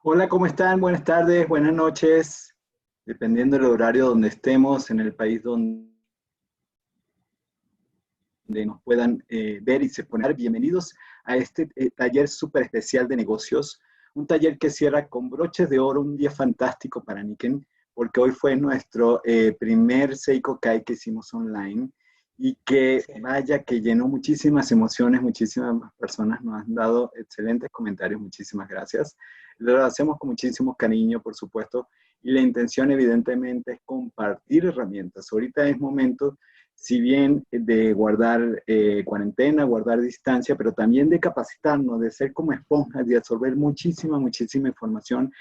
Hola, ¿cómo están? Buenas tardes, buenas noches, dependiendo del horario donde estemos, en el país donde nos puedan ver y se poner. Bienvenidos a este taller súper especial de negocios, un taller que cierra con broches de oro, un día fantástico para Niken, porque hoy fue nuestro primer Seiko Kai que hicimos online y que vaya que llenó muchísimas emociones, muchísimas personas nos han dado excelentes comentarios, muchísimas gracias. Lo hacemos con muchísimo cariño, por supuesto, y la intención evidentemente es compartir herramientas. Ahorita es momento, si bien de guardar cuarentena, guardar distancia, pero también de capacitarnos, de ser como esponjas, de absorber muchísima información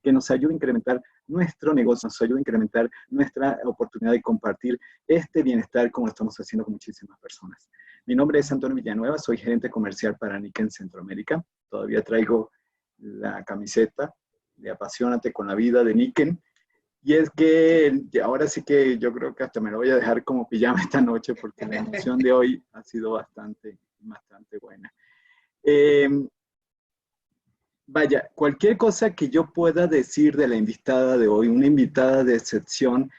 que nos ayude a incrementar nuestro negocio, nos ayude a incrementar nuestra oportunidad de compartir este bienestar como lo estamos haciendo con muchísimas personas. Mi nombre es Antonio Villanueva, soy gerente comercial para Niken Centroamérica. Todavía traigo la camiseta de Apasionate con la vida de Niken. Y es que ahora sí que yo creo que hasta me lo voy a dejar como pijama esta noche porque la emoción de hoy ha sido bastante buena. Eh, Vaya, cualquier cosa que yo pueda decir de la invitada de hoy, una invitada de excepción,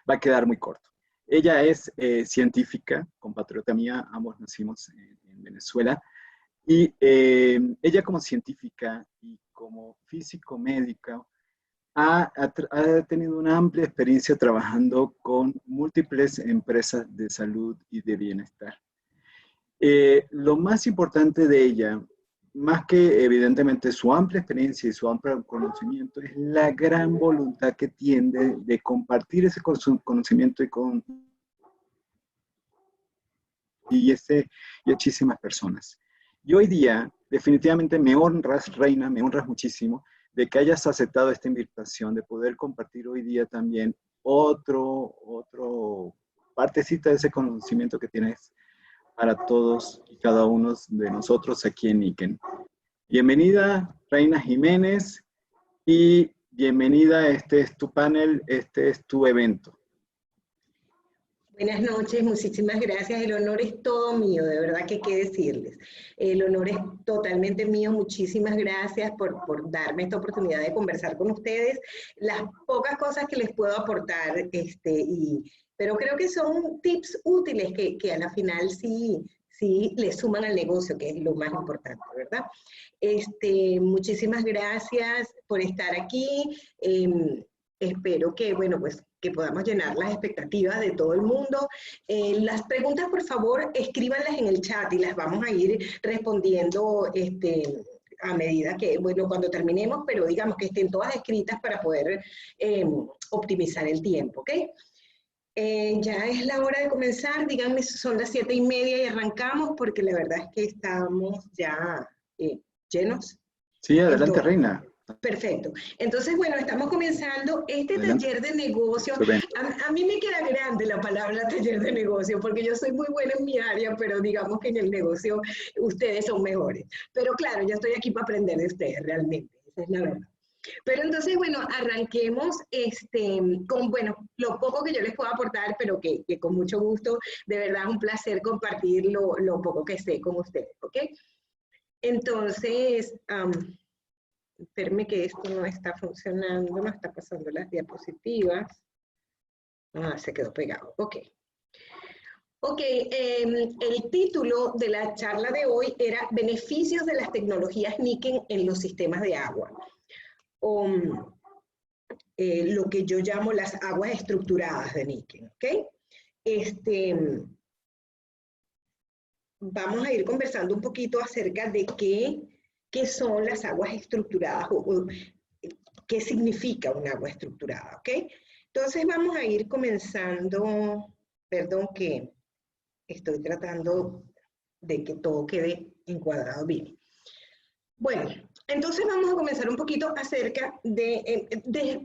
va a quedar muy corto. Ella es científica, compatriota mía, ambos nacimos en Venezuela, y ella como científica y como físico médica ha tenido una amplia experiencia trabajando con múltiples empresas de salud y de bienestar. Lo más importante de ella, más que evidentemente su amplia experiencia y su amplio conocimiento, es la gran voluntad que tiene de compartir ese conocimiento y muchísimas personas. Y hoy día, definitivamente me honras, Reina, me honras muchísimo de que hayas aceptado esta invitación, de poder compartir hoy día también otro partecita de ese conocimiento que tienes para todos y cada uno de nosotros aquí en Niken. Bienvenida, Reina Jiménez, y bienvenida, este es tu panel, este es tu evento. Buenas noches, muchísimas gracias. El honor es todo mío, de verdad que qué decirles. El honor es totalmente mío. Muchísimas gracias por darme esta oportunidad de conversar con ustedes. Las pocas cosas que les puedo aportar, pero creo que son tips útiles que a la final sí les suman al negocio, que es lo más importante, ¿verdad? Muchísimas gracias por estar aquí. Espero que, bueno, pues que podamos llenar las expectativas de todo el mundo. Las preguntas, por favor, escríbanlas en el chat y las vamos a ir respondiendo a medida que, bueno, cuando terminemos, pero digamos que estén todas escritas para poder optimizar el tiempo, ¿ok? Ya es la hora de comenzar, díganme si son las 7:30 y arrancamos, porque la verdad es que estamos ya llenos. Sí, adelante, Entonces, Reina. perfecto. Entonces, bueno, estamos comenzando este Adelante. taller de negocio. A mí me queda grande la palabra taller de negocio, porque yo soy muy buena en mi área, pero digamos que en el negocio ustedes son mejores. Pero claro, yo estoy aquí para aprender de ustedes, realmente. Esa es la verdad. Pero entonces, bueno, arranquemos con, bueno, lo poco que yo les puedo aportar, pero que con mucho gusto, de verdad, un placer compartir lo poco que sé con ustedes, ¿ok? Entonces, espérame que esto no está funcionando, no está pasando las diapositivas. Ah, se quedó pegado, ok. Ok, el título de la charla de hoy era Beneficios de las tecnologías Niken en los sistemas de agua. Lo que yo llamo las aguas estructuradas de Niken, ¿ok? Vamos a ir conversando un poquito acerca de qué son las aguas estructuradas o qué significa un agua estructurada, ¿ok? Entonces vamos a ir comenzando, perdón que estoy tratando de que todo quede encuadrado bien. Bueno, entonces vamos a comenzar un poquito acerca de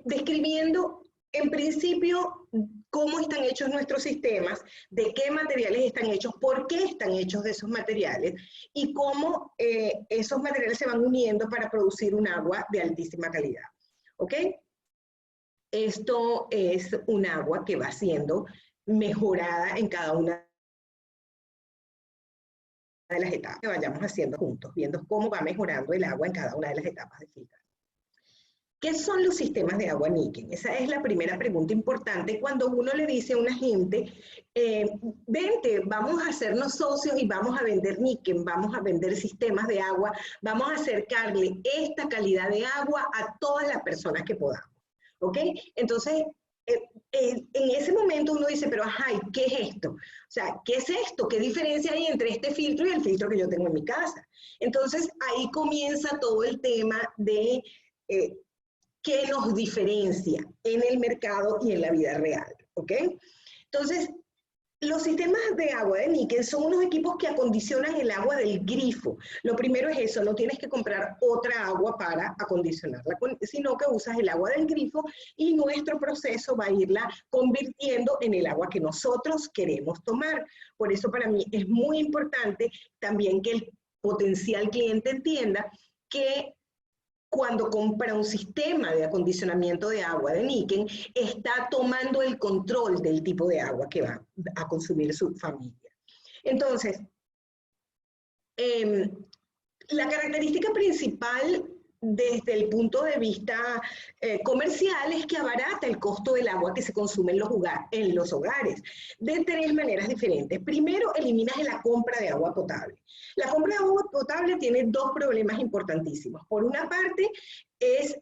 describiendo en principio cómo están hechos nuestros sistemas, de qué materiales están hechos, por qué están hechos de esos materiales y cómo esos materiales se van uniendo para producir un agua de altísima calidad. ¿Ok? Esto es un agua que va siendo mejorada en cada una de las etapas que vayamos haciendo juntos, viendo cómo va mejorando el agua en cada una de las etapas de filtrado. ¿Qué son los sistemas de agua Niken? Esa es la primera pregunta importante cuando uno le dice a una gente, vente, vamos a hacernos socios y vamos a vender Niken, vamos a vender sistemas de agua, vamos a acercarle esta calidad de agua a todas las personas que podamos. ¿Ok? Entonces, en ese momento uno dice, pero ajá, ¿y qué es esto? O sea, ¿qué es esto? ¿Qué diferencia hay entre este filtro y el filtro que yo tengo en mi casa? Entonces, ahí comienza todo el tema de qué nos diferencia en el mercado y en la vida real, ¿ok? Entonces, los sistemas de agua de Niken son unos equipos que acondicionan el agua del grifo. Lo primero es eso, no tienes que comprar otra agua para acondicionarla, sino que usas el agua del grifo y nuestro proceso va a irla convirtiendo en el agua que nosotros queremos tomar. Por eso para mí es muy importante también que el potencial cliente entienda que cuando compra un sistema de acondicionamiento de agua de Niken, está tomando el control del tipo de agua que va a consumir su familia. Entonces, la característica principal desde el punto de vista comercial es que abarata el costo del agua que se consume en los hogares de tres maneras diferentes. Primero, eliminas la compra de agua potable. La compra de agua potable tiene dos problemas importantísimos. Por una parte, es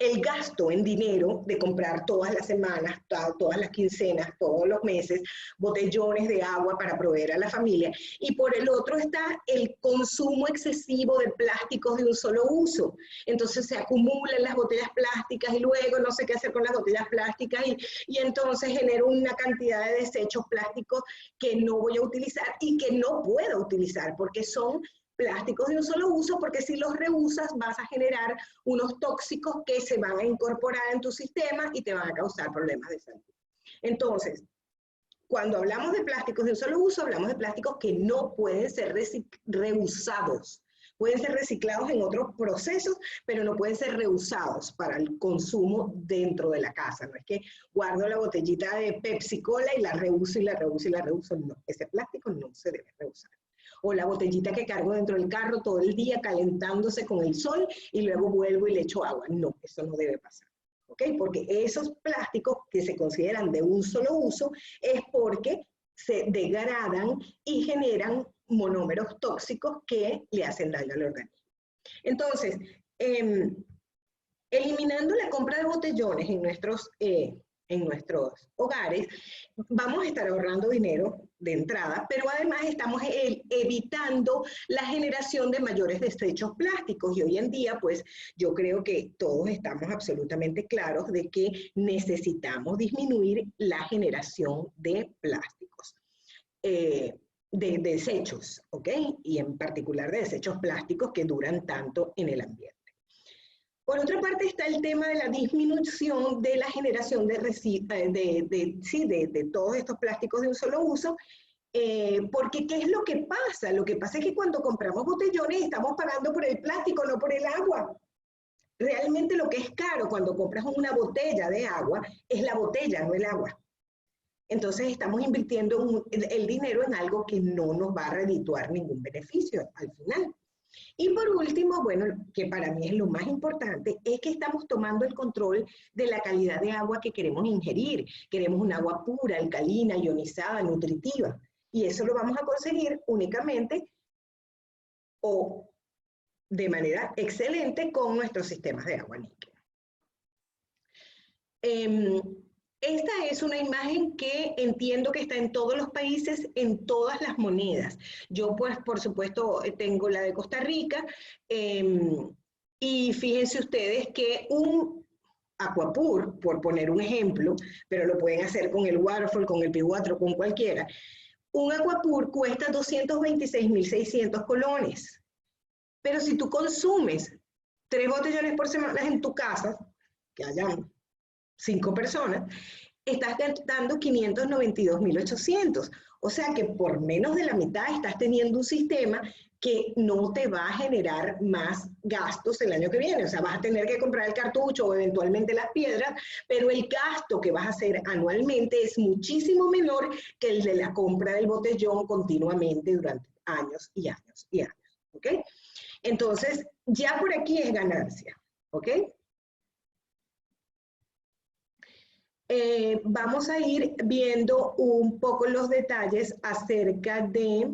el gasto en dinero de comprar todas las semanas, todas las quincenas, todos los meses, botellones de agua para proveer a la familia. Y por el otro está el consumo excesivo de plásticos de un solo uso. Entonces se acumulan las botellas plásticas y luego no sé qué hacer con las botellas plásticas y entonces genero una cantidad de desechos plásticos que no voy a utilizar y que no puedo utilizar porque son plásticos de un solo uso, porque si los reusas vas a generar unos tóxicos que se van a incorporar en tu sistema y te van a causar problemas de salud. Entonces, cuando hablamos de plásticos de un solo uso, hablamos de plásticos que no pueden ser reusados. Pueden ser reciclados en otros procesos, pero no pueden ser reusados para el consumo dentro de la casa. No es que guardo la botellita de Pepsi Cola y la reuso y la reuso y la reuso. No, ese plástico no se debe reusar. O la botellita que cargo dentro del carro todo el día calentándose con el sol y luego vuelvo y le echo agua. No, eso no debe pasar. ¿Ok? Porque esos plásticos que se consideran de un solo uso es porque se degradan y generan monómeros tóxicos que le hacen daño al organismo. Entonces, eliminando la compra de botellones en nuestros hogares, vamos a estar ahorrando dinero de entrada, pero además estamos evitando la generación de mayores desechos plásticos. Y hoy en día, pues, yo creo que todos estamos absolutamente claros de que necesitamos disminuir la generación de plásticos, de desechos, ¿ok? Y en particular de desechos plásticos que duran tanto en el ambiente. Por otra parte está el tema de la disminución de la generación de todos estos plásticos de un solo uso, porque ¿qué es lo que pasa? Lo que pasa es que cuando compramos botellones estamos pagando por el plástico, no por el agua. Realmente lo que es caro cuando compras una botella de agua es la botella, no el agua. Entonces estamos invirtiendo el dinero en algo que no nos va a redituar ningún beneficio al final. Y por último, bueno, que para mí es lo más importante, es que estamos tomando el control de la calidad de agua que queremos ingerir. Queremos un agua pura, alcalina, ionizada, nutritiva. Y eso lo vamos a conseguir únicamente o de manera excelente con nuestros sistemas de agua Niken. Esta es una imagen que entiendo que está en todos los países, en todas las monedas. Yo, pues, por supuesto, tengo la de Costa Rica, y fíjense ustedes que un Aquapur, por poner un ejemplo, pero lo pueden hacer con el Waterfall, con el P4, con cualquiera, un Aquapur cuesta 226.600 colones. Pero si tú consumes 3 botellones por semana en tu casa, que hayan 5 personas, estás gastando 592.800. O sea que por menos de la mitad estás teniendo un sistema que no te va a generar más gastos el año que viene. O sea, vas a tener que comprar el cartucho o eventualmente las piedras, pero el gasto que vas a hacer anualmente es muchísimo menor que el de la compra del botellón continuamente durante años y años y años. ¿Ok? Entonces, ya por aquí es ganancia. ¿Ok? Vamos a ir viendo un poco los detalles acerca de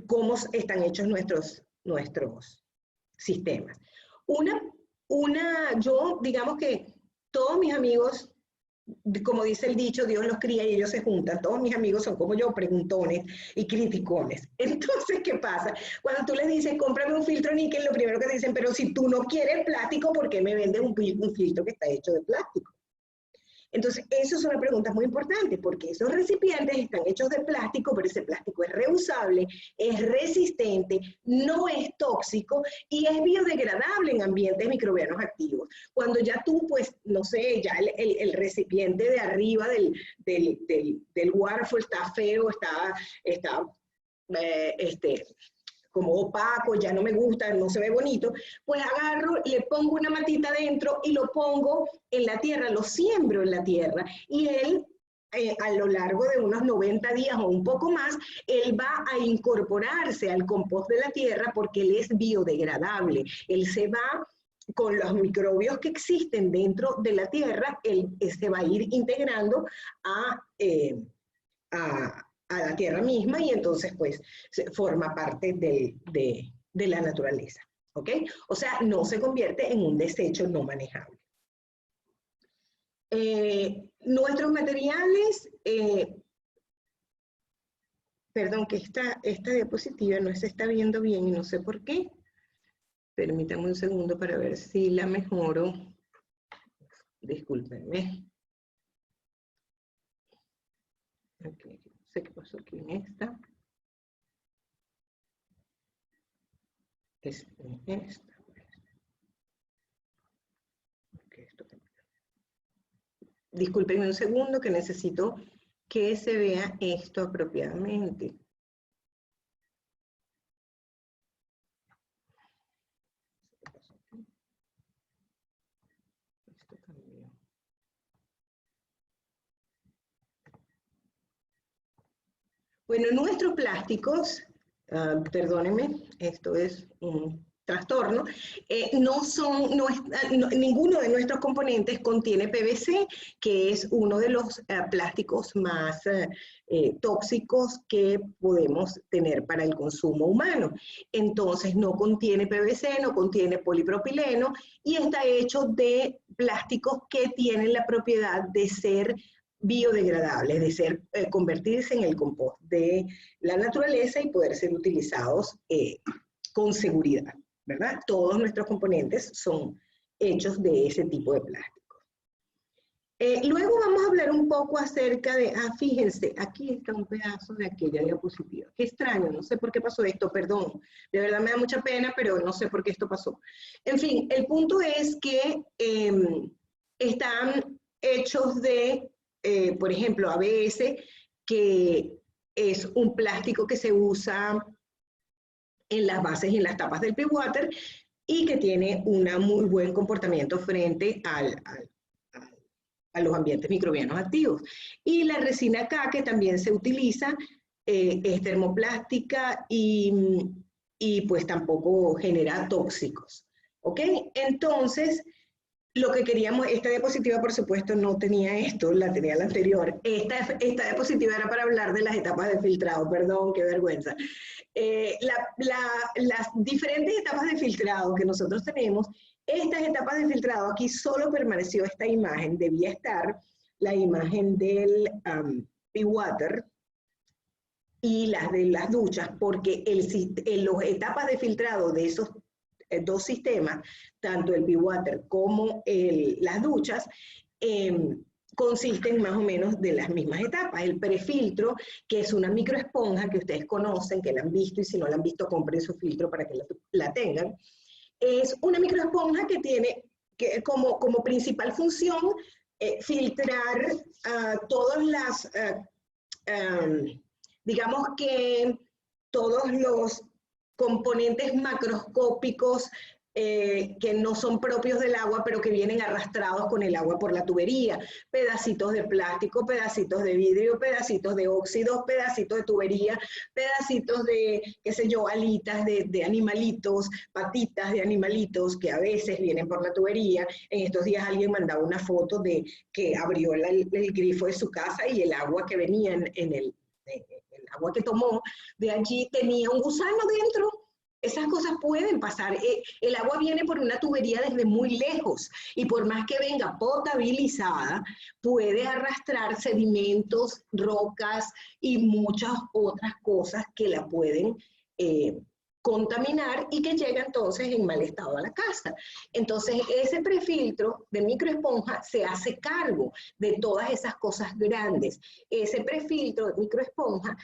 cómo están hechos nuestros sistemas. Yo, digamos que todos mis amigos, como dice el dicho, Dios los cría y ellos se juntan. Todos mis amigos son como yo, preguntones y criticones. Entonces, ¿qué pasa? Cuando tú les dices, cómprame un filtro níquel, lo primero que dicen, pero si tú no quieres plástico, ¿por qué me vendes un filtro que está hecho de plástico? Entonces, eso es una pregunta muy importante, porque esos recipientes están hechos de plástico, pero ese plástico es reusable, es resistente, no es tóxico y es biodegradable en ambientes microbianos activos. Cuando ya tú, pues, no sé, ya el recipiente de arriba del Waterfall está feo, está como opaco, ya no me gusta, no se ve bonito, pues agarro, le pongo una matita dentro y lo pongo en la tierra, lo siembro en la tierra y él a lo largo de unos 90 días o un poco más, él va a incorporarse al compost de la tierra porque él es biodegradable, él se va con los microbios que existen dentro de la tierra, él se va a ir integrando a la tierra misma y entonces pues forma parte de la naturaleza, ¿ok? O sea, no se convierte en un desecho no manejable. Nuestros materiales, perdón, que esta diapositiva no se está viendo bien y no sé por qué. Permítanme un segundo para ver si la mejoro. Discúlpenme. Okay. No sé qué pasó aquí en esta. Es en esta. Okay, discúlpenme un segundo que necesito que se vea esto apropiadamente. Esto cambió. Bueno, nuestros plásticos, perdónenme, esto es un trastorno, ninguno de nuestros componentes contiene PVC, que es uno de los plásticos más tóxicos que podemos tener para el consumo humano. Entonces no contiene PVC, no contiene polipropileno y está hecho de plásticos que tienen la propiedad de ser biodegradables, de ser, convertirse en el compost de la naturaleza y poder ser utilizados con seguridad, ¿verdad? Todos nuestros componentes son hechos de ese tipo de plástico. Luego vamos a hablar un poco acerca de, fíjense, aquí está un pedazo de aquella diapositiva. Qué extraño, no sé por qué pasó esto, perdón. De verdad me da mucha pena, pero no sé por qué esto pasó. En fin, el punto es que están hechos de, por ejemplo, ABS, que es un plástico que se usa en las bases y en las tapas del P-Water y que tiene un muy buen comportamiento frente a los ambientes microbianos activos. Y la resina K, que también se utiliza, es termoplástica y pues tampoco genera tóxicos. ¿Ok? Entonces, lo que queríamos, esta diapositiva por supuesto no tenía esto, la tenía la anterior. Esta diapositiva era para hablar de las etapas de filtrado, perdón, qué vergüenza. Las diferentes etapas de filtrado que nosotros tenemos, estas etapas de filtrado, aquí solo permaneció esta imagen, debía estar la imagen del P-Water y las de las duchas, porque las etapas de filtrado de esos dos sistemas, tanto el P-Water como las duchas, consisten más o menos de las mismas etapas. El prefiltro, que es una microesponja que ustedes conocen, que la han visto, y si no la han visto, compren su filtro para que la tengan. Es una microesponja que tiene como principal función filtrar todas las, digamos que todos los componentes macroscópicos que no son propios del agua, pero que vienen arrastrados con el agua por la tubería. Pedacitos de plástico, pedacitos de vidrio, pedacitos de óxidos, pedacitos de tubería, pedacitos de, qué sé yo, alitas de animalitos, patitas de animalitos que a veces vienen por la tubería. En estos días alguien mandaba una foto de que abrió el grifo de su casa y el agua que venía en el agua que tomó de allí tenía un gusano dentro. Esas cosas pueden pasar. El agua viene por una tubería desde muy lejos y por más que venga potabilizada, puede arrastrar sedimentos, rocas y muchas otras cosas que la pueden contaminar y que llega entonces en mal estado a la casa. Entonces ese prefiltro de microesponja se hace cargo de todas esas cosas grandes. Ese prefiltro de microesponja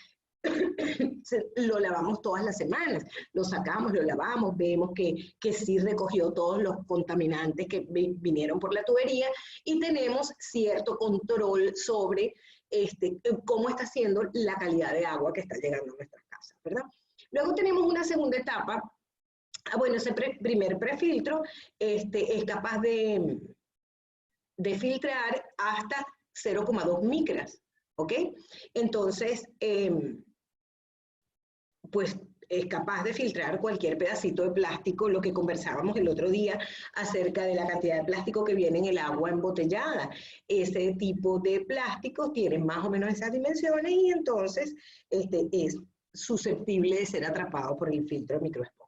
lo lavamos todas las semanas, lo sacamos, lo lavamos, vemos que sí recogió todos los contaminantes que vinieron por la tubería y tenemos cierto control sobre cómo está siendo la calidad de agua que está llegando a nuestras casas, ¿verdad? Luego tenemos una segunda etapa. Bueno, ese primer prefiltro es capaz de filtrar hasta 0,2 micras, ¿ok? Entonces, pues es capaz de filtrar cualquier pedacito de plástico, lo que conversábamos el otro día acerca de la cantidad de plástico que viene en el agua embotellada. Ese tipo de plástico tiene más o menos esas dimensiones y entonces es susceptible de ser atrapado por el filtro de microesponja.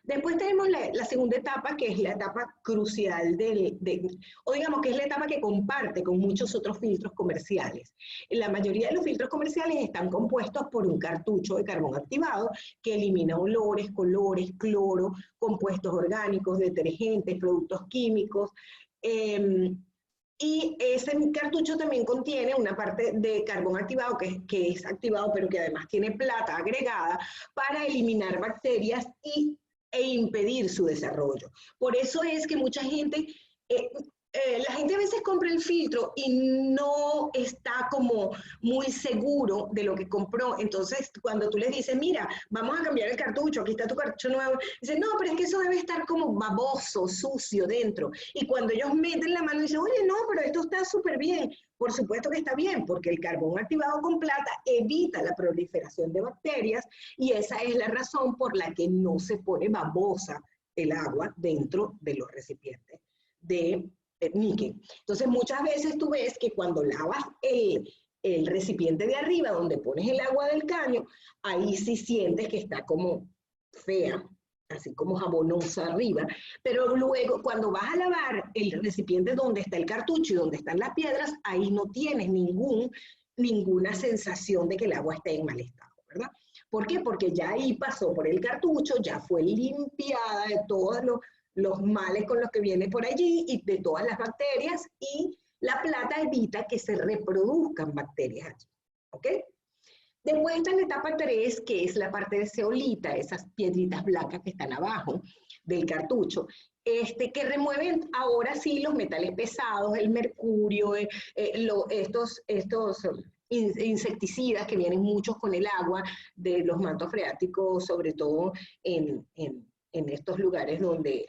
Después tenemos la segunda etapa, que es la etapa crucial o digamos que es la etapa que comparte con muchos otros filtros comerciales. La mayoría de los filtros comerciales están compuestos por un cartucho de carbón activado que elimina olores, colores, cloro, compuestos orgánicos, detergentes, productos químicos. Y ese cartucho también contiene una parte de carbón activado que es activado, pero que además tiene plata agregada para eliminar bacterias e impedir su desarrollo. Por eso es que mucha gente, la gente a veces compra el filtro y no está como muy seguro de lo que compró. Entonces, cuando tú les dices, mira, vamos a cambiar el cartucho, aquí está tu cartucho nuevo, dicen, no, pero es que eso debe estar como baboso, sucio dentro. Y cuando ellos meten la mano y dicen, oye, no, pero esto está súper bien. Por supuesto que está bien, porque el carbón activado con plata evita la proliferación de bacterias y esa es la razón por la que no se pone babosa el agua dentro de los recipientes de níquel. Entonces, muchas veces tú ves que cuando lavas el recipiente de arriba, donde pones el agua del caño, ahí sí sientes que está como fea, así como jabonosa arriba, pero luego cuando vas a lavar el recipiente donde está el cartucho y donde están las piedras, ahí no tienes ninguna sensación de que el agua esté en mal estado, ¿verdad? ¿Por qué? Porque ya ahí pasó por el cartucho, ya fue limpiada de todos los males con los que viene por allí y de todas las bacterias, y la plata evita que se reproduzcan bacterias allí, ¿ok? Después está la etapa 3, que es la parte de zeolita, esas piedritas blancas que están abajo del cartucho, que remueven ahora sí los metales pesados, el mercurio, estos insecticidas que vienen muchos con el agua de los mantos freáticos, sobre todo en estos lugares donde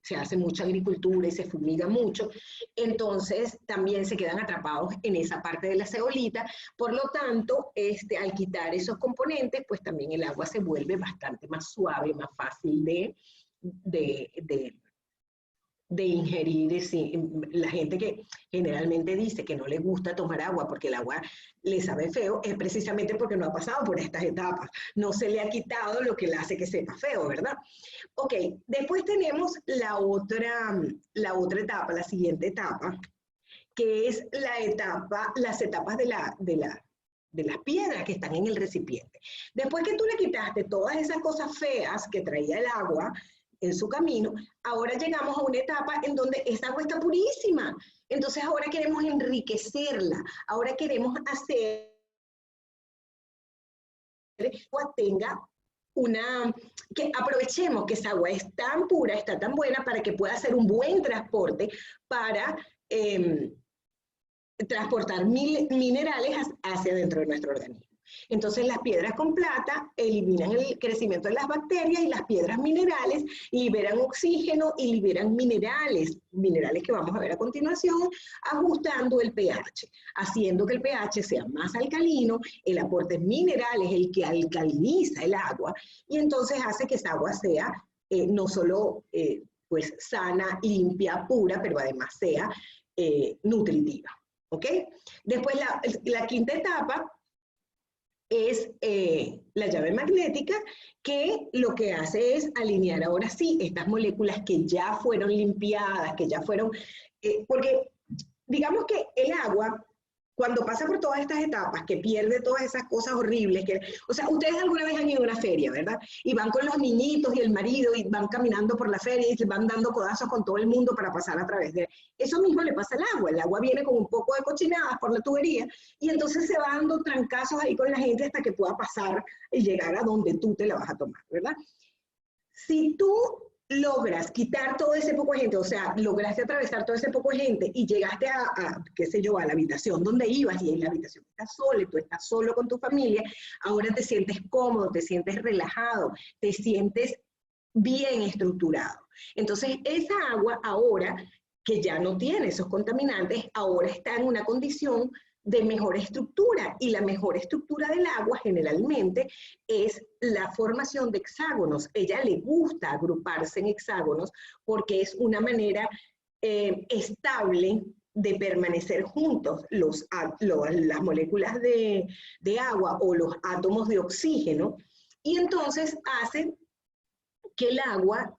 se hace mucha agricultura y se fumiga mucho, entonces también se quedan atrapados en esa parte de la zeolita. Por lo tanto, al quitar esos componentes, pues también el agua se vuelve bastante más suave, más fácil de ingerir. La gente que generalmente dice que no le gusta tomar agua porque el agua le sabe feo, es precisamente porque no ha pasado por estas etapas. No se le ha quitado lo que le hace que sepa feo, ¿verdad? Ok, después tenemos la otra etapa, la siguiente etapa, que es las etapas de las piedras que están en el recipiente. Después que tú le quitaste todas esas cosas feas que traía el agua en su camino, ahora llegamos a una etapa en donde esa agua está purísima. Entonces ahora queremos enriquecerla, ahora queremos hacer que tenga que aprovechemos que esa agua es tan pura, está tan buena para que pueda hacer un buen transporte para transportar minerales hacia dentro de nuestro organismo. Entonces las piedras con plata eliminan el crecimiento de las bacterias y las piedras minerales liberan oxígeno y liberan minerales que vamos a ver a continuación, ajustando el pH, haciendo que el pH sea más alcalino. El aporte mineral es el que alcaliniza el agua y entonces hace que esa agua sea no solo pues sana, limpia, pura, pero además sea nutritiva. ¿Ok? Después la quinta etapa es la llave magnética, que lo que hace es alinear ahora sí estas moléculas que ya fueron limpiadas, que ya fueron, porque digamos que el agua, cuando pasa por todas estas etapas, que pierde todas esas cosas horribles, o sea, ustedes alguna vez han ido a una feria, ¿verdad? Y van con los niñitos y el marido y van caminando por la feria y se van dando codazos con todo el mundo para pasar a través de... Eso mismo le pasa al agua. El agua viene con un poco de cochinadas por la tubería y entonces se va dando trancazos ahí con la gente hasta que pueda pasar y llegar a donde tú te la vas a tomar, ¿verdad? Si tú logras quitar todo ese poco de gente, o sea, lograste atravesar todo ese poco de gente y llegaste qué sé yo, a la habitación donde ibas y en la habitación estás sola y tú estás solo con tu familia, ahora te sientes cómodo, te sientes relajado, te sientes bien estructurado. Entonces, esa agua ahora, que ya no tiene esos contaminantes, ahora está en una condición de mejor estructura, y la mejor estructura del agua generalmente es la formación de hexágonos. Ella le gusta agruparse en hexágonos porque es una manera estable de permanecer juntos las moléculas de agua o los átomos de oxígeno, y entonces hace que el agua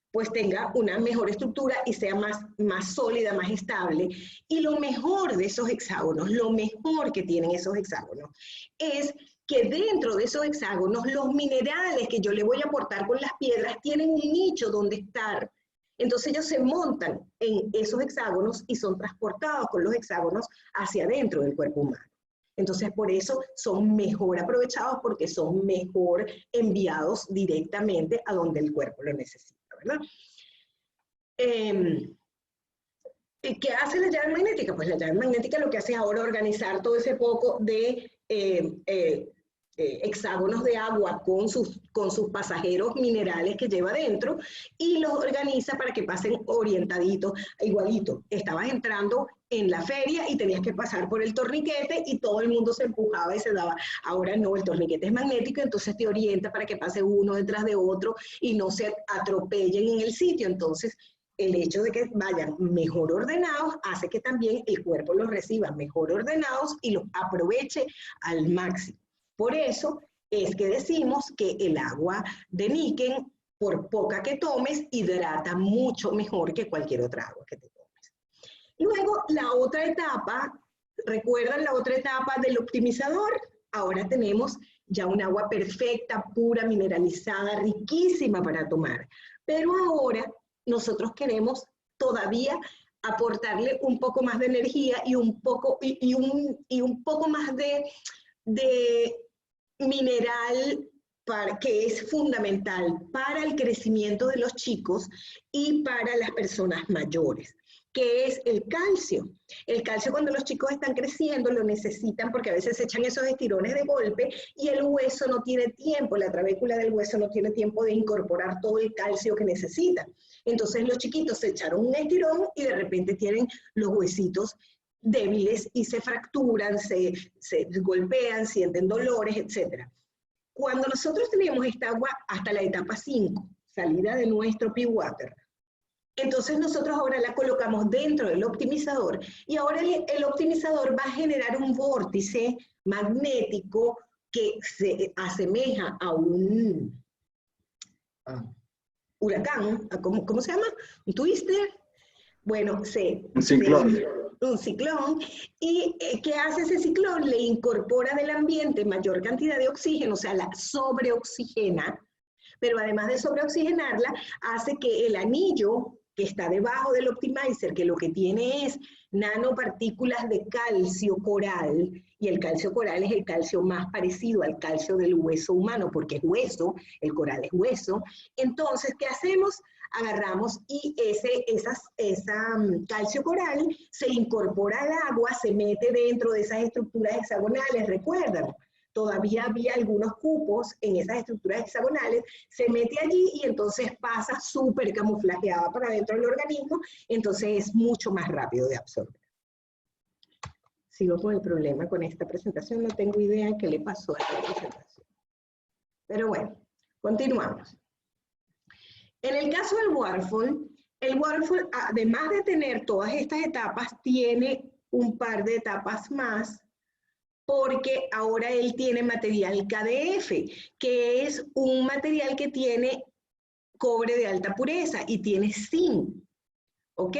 pues tenga una mejor estructura y sea más sólida, más estable. Y lo mejor de esos hexágonos, lo mejor que tienen esos hexágonos, es que dentro de esos hexágonos los minerales que yo le voy a aportar con las piedras tienen un nicho donde estar. Entonces ellos se montan en esos hexágonos y son transportados con los hexágonos hacia adentro del cuerpo humano. Entonces, por eso son mejor aprovechados, porque son mejor enviados directamente a donde el cuerpo lo necesita, ¿verdad? ¿Qué hace la llave magnética? Pues la llave magnética lo que hace es ahora organizar todo ese poco de hexágonos de agua con sus pasajeros minerales que lleva dentro, y los organiza para que pasen orientaditos, igualito. Estabas entrando en la feria y tenías que pasar por el torniquete y todo el mundo se empujaba y se daba. Ahora no, el torniquete es magnético, entonces te orienta para que pase uno detrás de otro y no se atropellen en el sitio. Entonces, el hecho de que vayan mejor ordenados hace que también el cuerpo los reciba mejor ordenados y los aproveche al máximo. Por eso es que decimos que el agua de níquel, por poca que tomes, hidrata mucho mejor que cualquier otra agua que te tomes. Luego, la otra etapa, ¿recuerdan la otra etapa del optimizador? Ahora tenemos ya un agua perfecta, pura, mineralizada, riquísima para tomar. Pero ahora nosotros queremos todavía aportarle un poco más de energía y un poco más de mineral que es fundamental para el crecimiento de los chicos y para las personas mayores, que es el calcio. El calcio, cuando los chicos están creciendo, lo necesitan porque a veces se echan esos estirones de golpe y el hueso no tiene tiempo, la trabécula del hueso no tiene tiempo de incorporar todo el calcio que necesitan. Entonces los chiquitos se echaron un estirón y de repente tienen los huesitos débiles y se fracturan, se golpean, sienten dolores, etc. Cuando nosotros tenemos esta agua hasta la etapa 5, salida de nuestro pea water, entonces nosotros ahora la colocamos dentro del optimizador y ahora el optimizador va a generar un vórtice magnético que se asemeja a un huracán, ¿cómo se llama? ¿Un twister? Bueno, un ciclón. Un ciclón. ¿Y qué hace ese ciclón? Le incorpora del ambiente mayor cantidad de oxígeno, o sea, la sobreoxigena, pero además de sobreoxigenarla, hace que el anillo que está debajo del optimizer, que lo que tiene es nanopartículas de calcio coral, y el calcio coral es el calcio más parecido al calcio del hueso humano, porque es hueso, el coral es hueso. Entonces, ¿qué hacemos? agarramos y ese calcio coral se incorpora al agua, se mete dentro de esas estructuras hexagonales, recuerdan, todavía había algunos cupos en esas estructuras hexagonales, se mete allí y entonces pasa súper camuflajeada para dentro del organismo, entonces es mucho más rápido de absorber. Sigo con el problema con esta presentación, no tengo idea qué le pasó a esta presentación. Pero bueno, continuamos. En el caso del waterfall, el waterfall, además de tener todas estas etapas, tiene un par de etapas más, porque ahora él tiene material KDF, que es un material que tiene cobre de alta pureza y tiene zinc, ¿ok?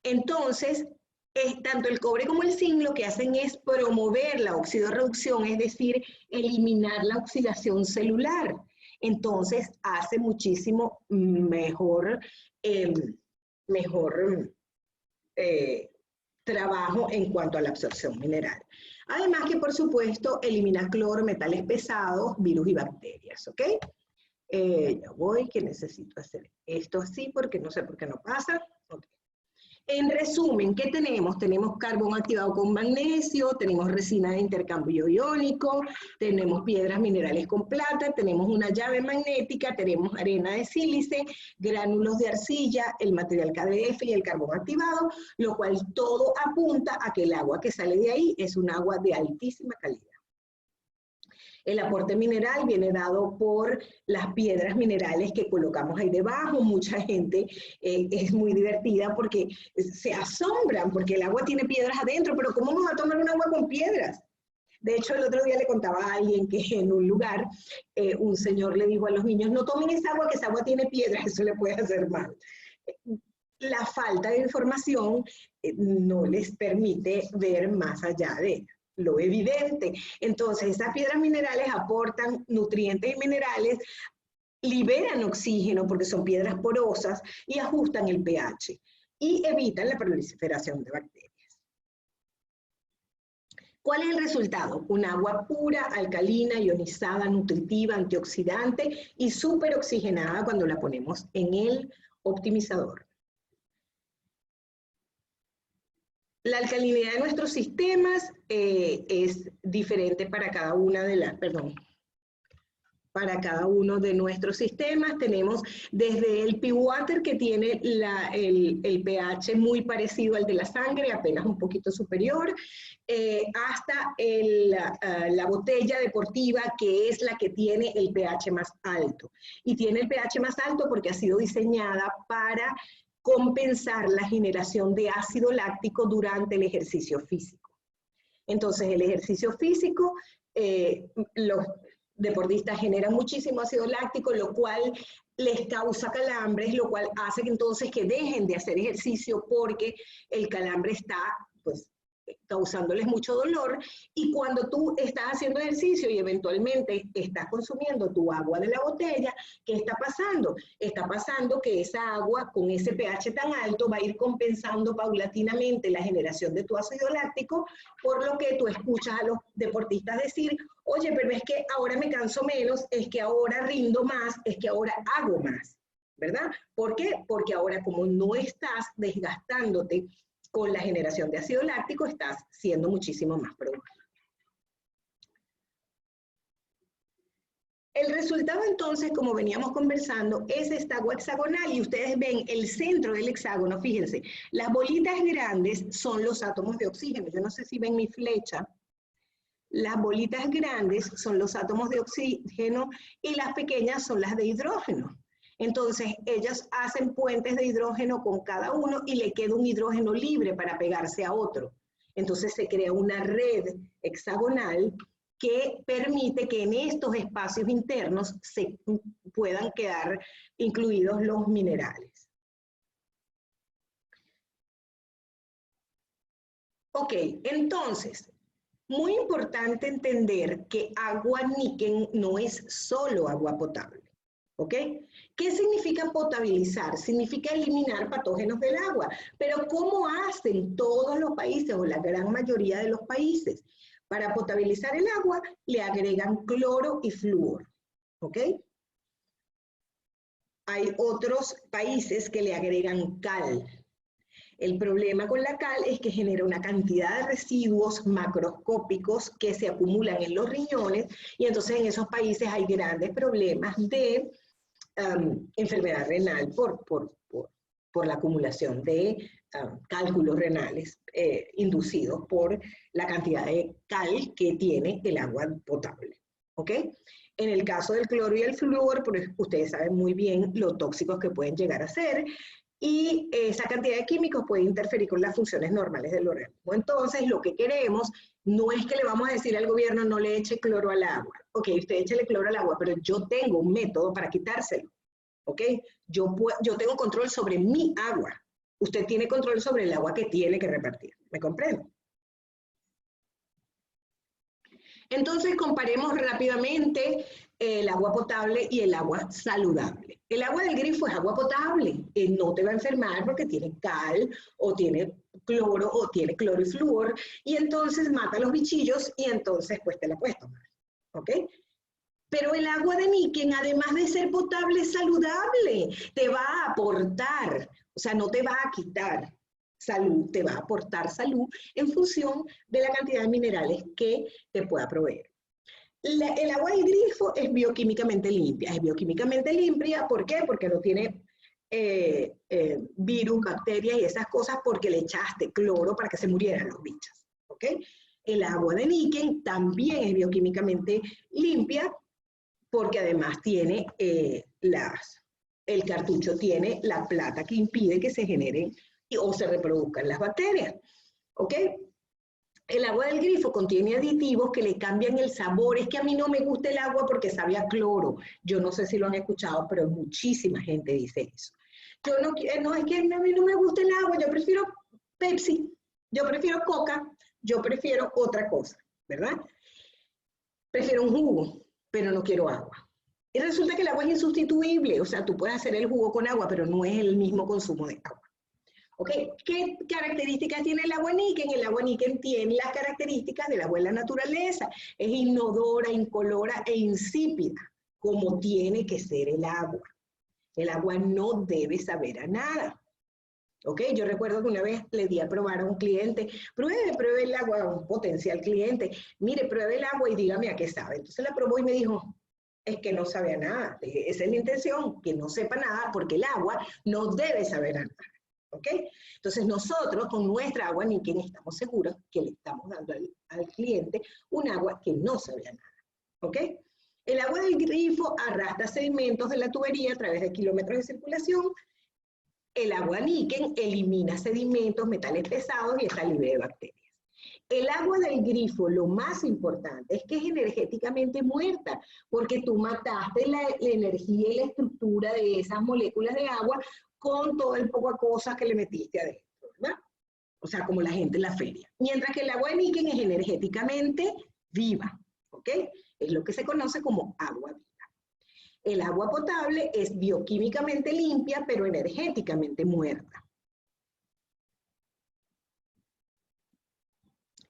Entonces, tanto el cobre como el zinc lo que hacen es promover la oxidorreducción, es decir, eliminar la oxidación celular. Entonces, hace muchísimo mejor, trabajo en cuanto a la absorción mineral. Además que, por supuesto, elimina cloro, metales pesados, virus y bacterias, ¿ok? Ya voy, que necesito hacer esto así porque no sé por qué no pasa. Okay. En resumen, ¿qué tenemos? Tenemos carbón activado con magnesio, tenemos resina de intercambio iónico, tenemos piedras minerales con plata, tenemos una llave magnética, tenemos arena de sílice, gránulos de arcilla, el material KDF y el carbón activado, lo cual todo apunta a que el agua que sale de ahí es un agua de altísima calidad. El aporte mineral viene dado por las piedras minerales que colocamos ahí debajo. Mucha gente es muy divertida porque se asombran porque el agua tiene piedras adentro, pero ¿cómo vamos a tomar un agua con piedras? De hecho, el otro día le contaba a alguien que en un lugar un señor le dijo a los niños, no tomen esa agua, que esa agua tiene piedras, eso le puede hacer mal. La falta de información no les permite ver más allá de lo evidente. Entonces, estas piedras minerales aportan nutrientes y minerales, liberan oxígeno porque son piedras porosas y ajustan el pH y evitan la proliferación de bacterias. ¿Cuál es el resultado? Un agua pura, alcalina, ionizada, nutritiva, antioxidante y súper oxigenada cuando la ponemos en el optimizador. La alcalinidad de nuestros sistemas es diferente para cada una de las, para cada uno de nuestros sistemas. Tenemos desde el P-Water, que tiene el pH muy parecido al de la sangre, apenas un poquito superior, hasta la botella deportiva, que es la que tiene el pH más alto. Y tiene el pH más alto porque ha sido diseñada para compensar la generación de ácido láctico durante el ejercicio físico. Entonces, el ejercicio físico, los deportistas generan muchísimo ácido láctico, lo cual les causa calambres, lo cual hace que entonces que dejen de hacer ejercicio porque el calambre está, pues, causándoles mucho dolor, y cuando tú estás haciendo ejercicio y eventualmente estás consumiendo tu agua de la botella, ¿qué está pasando? Está pasando que esa agua con ese pH tan alto va a ir compensando paulatinamente la generación de tu ácido láctico, por lo que tú escuchas a los deportistas decir, oye, pero es que ahora me canso menos, es que ahora rindo más, es que ahora hago más, ¿verdad? ¿Por qué? Porque ahora como no estás desgastándote con la generación de ácido láctico, estás siendo muchísimo más productivo. El resultado entonces, como veníamos conversando, es esta agua hexagonal y ustedes ven el centro del hexágono, fíjense, las bolitas grandes son los átomos de oxígeno. Yo no sé si ven mi flecha. Las bolitas grandes son los átomos de oxígeno y las pequeñas son las de hidrógeno. Entonces, ellas hacen puentes de hidrógeno con cada uno y le queda un hidrógeno libre para pegarse a otro. Entonces, se crea una red hexagonal que permite que en estos espacios internos se puedan quedar incluidos los minerales. Ok, entonces, muy importante entender que agua níquel no es solo agua potable. ¿Ok? ¿Qué significa potabilizar? Significa eliminar patógenos del agua. Pero ¿cómo hacen todos los países o la gran mayoría de los países? Para potabilizar el agua le agregan cloro y flúor. ¿Ok? hay otros países que le agregan cal. El problema con la cal es que genera una cantidad de residuos macroscópicos que se acumulan en los riñones y entonces en esos países hay grandes problemas de enfermedad renal por la acumulación de cálculos renales inducidos por la cantidad de cal que tiene el agua potable. ¿Ok? En el caso del cloro y el flúor, pues ustedes saben muy bien lo tóxicos que pueden llegar a ser y esa cantidad de químicos puede interferir con las funciones normales del organismo. Entonces, lo que queremos no es que le vamos a decir al gobierno no le eche cloro al agua. Ok, usted échele cloro al agua, pero yo tengo un método para quitárselo. ¿Ok? Yo tengo control sobre mi agua. Usted tiene control sobre el agua que tiene que repartir. ¿Me comprende? Entonces, comparemos rápidamente el agua potable y el agua saludable. El agua del grifo es agua potable, no te va a enfermar porque tiene cal o tiene cloro o tiene cloro y flúor y entonces mata los bichillos y entonces pues te la puedes tomar, ¿ok? Pero el agua de níquel, además de ser potable, es saludable, te va a aportar, o sea, no te va a quitar salud, te va a aportar salud en función de la cantidad de minerales que te pueda proveer. El agua del grifo es bioquímicamente limpia. Es bioquímicamente limpia, ¿por qué? Porque no tiene virus, bacterias y esas cosas porque le echaste cloro para que se murieran los bichos. ¿Ok? El agua de níquel también es bioquímicamente limpia porque además tiene el cartucho tiene la plata que impide que se generen o se reproduzcan las bacterias. ¿Ok? El agua del grifo contiene aditivos que le cambian el sabor. Es que a mí no me gusta el agua porque sabe a cloro. Yo no sé si lo han escuchado, pero muchísima gente dice eso. Yo no, es que a mí no me gusta el agua, yo prefiero Pepsi, yo prefiero Coca, yo prefiero otra cosa, ¿verdad? Prefiero un jugo, pero no quiero agua. Y resulta que el agua es insustituible, o sea, tú puedes hacer el jugo con agua, pero no es el mismo consumo de agua. ¿Ok? ¿Qué características tiene el agua níquel? El agua níquel tiene las características del agua de la naturaleza. Es inodora, incolora e insípida, como tiene que ser el agua. El agua no debe saber a nada. ¿Ok? Yo recuerdo que una vez le di a probar a un cliente, pruebe el agua, a un potencial cliente, mire, pruebe el agua y dígame a qué sabe. Entonces la probó y me dijo, es que no sabe a nada. Esa es la intención, que no sepa nada, porque el agua no debe saber a nada. ¿Ok? Entonces nosotros con nuestra agua níquel estamos seguros que le estamos dando al cliente un agua que no sabe a nada. ¿Ok? El agua del grifo arrastra sedimentos de la tubería a través de kilómetros de circulación. El agua níquel elimina sedimentos, metales pesados y está libre de bacterias. El agua del grifo, lo más importante es que es energéticamente muerta, porque tú mataste la energía y la estructura de esas moléculas de agua con todo el poco de cosas que le metiste adentro, ¿verdad? O sea, como la gente en la feria. Mientras que el agua de níquel es energéticamente viva, ¿ok? Es lo que se conoce como agua viva. El agua potable es bioquímicamente limpia, pero energéticamente muerta.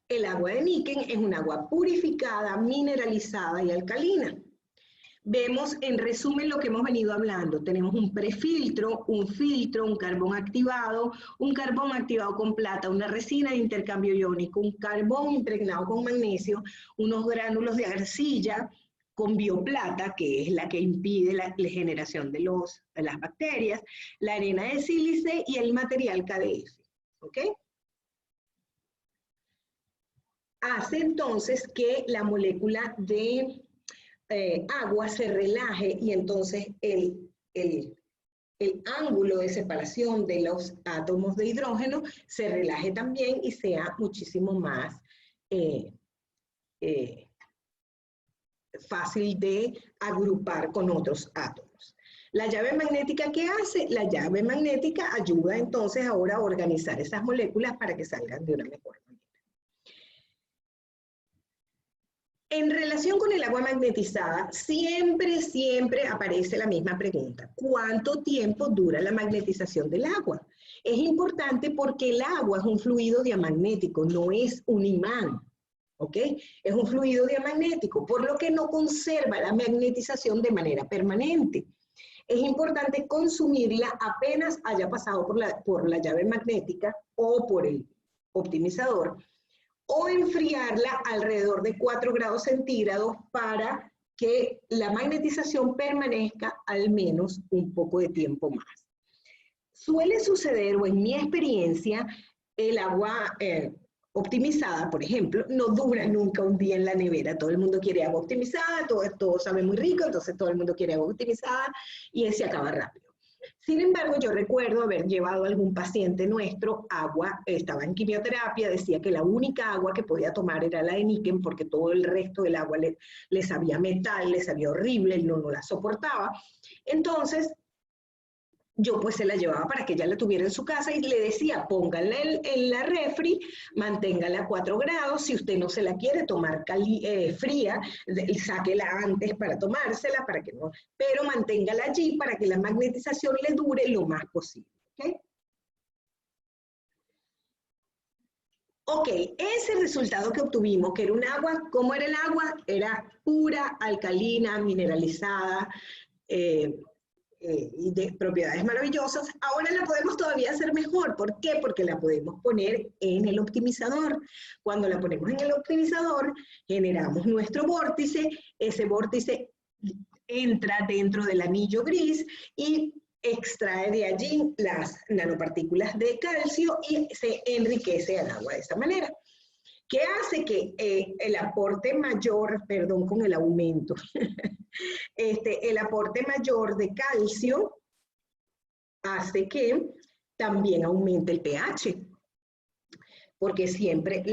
El agua de níquel es un agua purificada, mineralizada y alcalina. Vemos en resumen lo que hemos venido hablando. Tenemos un prefiltro, un filtro, un carbón activado con plata, una resina de intercambio iónico, un carbón impregnado con magnesio, unos gránulos de arcilla con bioplata, que es la que impide la generación de las bacterias, la arena de sílice y el material KDF. ¿Ok? Hace entonces que la molécula de agua se relaje y entonces el ángulo de separación de los átomos de hidrógeno se relaje también y sea muchísimo más fácil de agrupar con otros átomos. La llave magnética, ¿qué hace? La llave magnética ayuda entonces ahora a organizar esas moléculas para que salgan de una mejor manera. En relación con el agua magnetizada, siempre aparece la misma pregunta. ¿Cuánto tiempo dura la magnetización del agua? Es importante porque el agua es un fluido diamagnético, no es un imán. ¿Ok? Es un fluido diamagnético, por lo que no conserva la magnetización de manera permanente. es importante consumirla apenas haya pasado por la llave magnética o por el optimizador, o enfriarla alrededor de 4 grados centígrados para que la magnetización permanezca al menos un poco de tiempo más. Suele suceder, o en mi experiencia, el agua optimizada, por ejemplo, no dura nunca un día en la nevera. Todo el mundo quiere agua optimizada, todo sabe muy rico, entonces todo el mundo quiere agua optimizada y se acaba rápido. Sin embargo, yo recuerdo haber llevado a algún paciente nuestro agua, estaba en quimioterapia, decía que la única agua que podía tomar era la de níquel porque todo el resto del agua le sabía metal, le sabía horrible, él no la soportaba. Entonces, yo pues se la llevaba para que ella la tuviera en su casa y le decía, póngala en la refri, manténgala a 4 grados, si usted no se la quiere tomar fría, sáquela antes para tomársela, para que no, pero manténgala allí para que la magnetización le dure lo más posible. ¿Okay? Ok, ese resultado que obtuvimos, que era un agua, ¿cómo era el agua? Era pura, alcalina, mineralizada, y de propiedades maravillosas. Ahora la podemos todavía hacer mejor. ¿Por qué? Porque la podemos poner en el optimizador. Cuando la ponemos en el optimizador, generamos nuestro vórtice, ese vórtice entra dentro del anillo gris y extrae de allí las nanopartículas de calcio y se enriquece el agua de esta manera. ¿Qué hace que el aporte mayor, perdón con el aumento, el aporte mayor de calcio hace que también aumente el pH? Porque siempre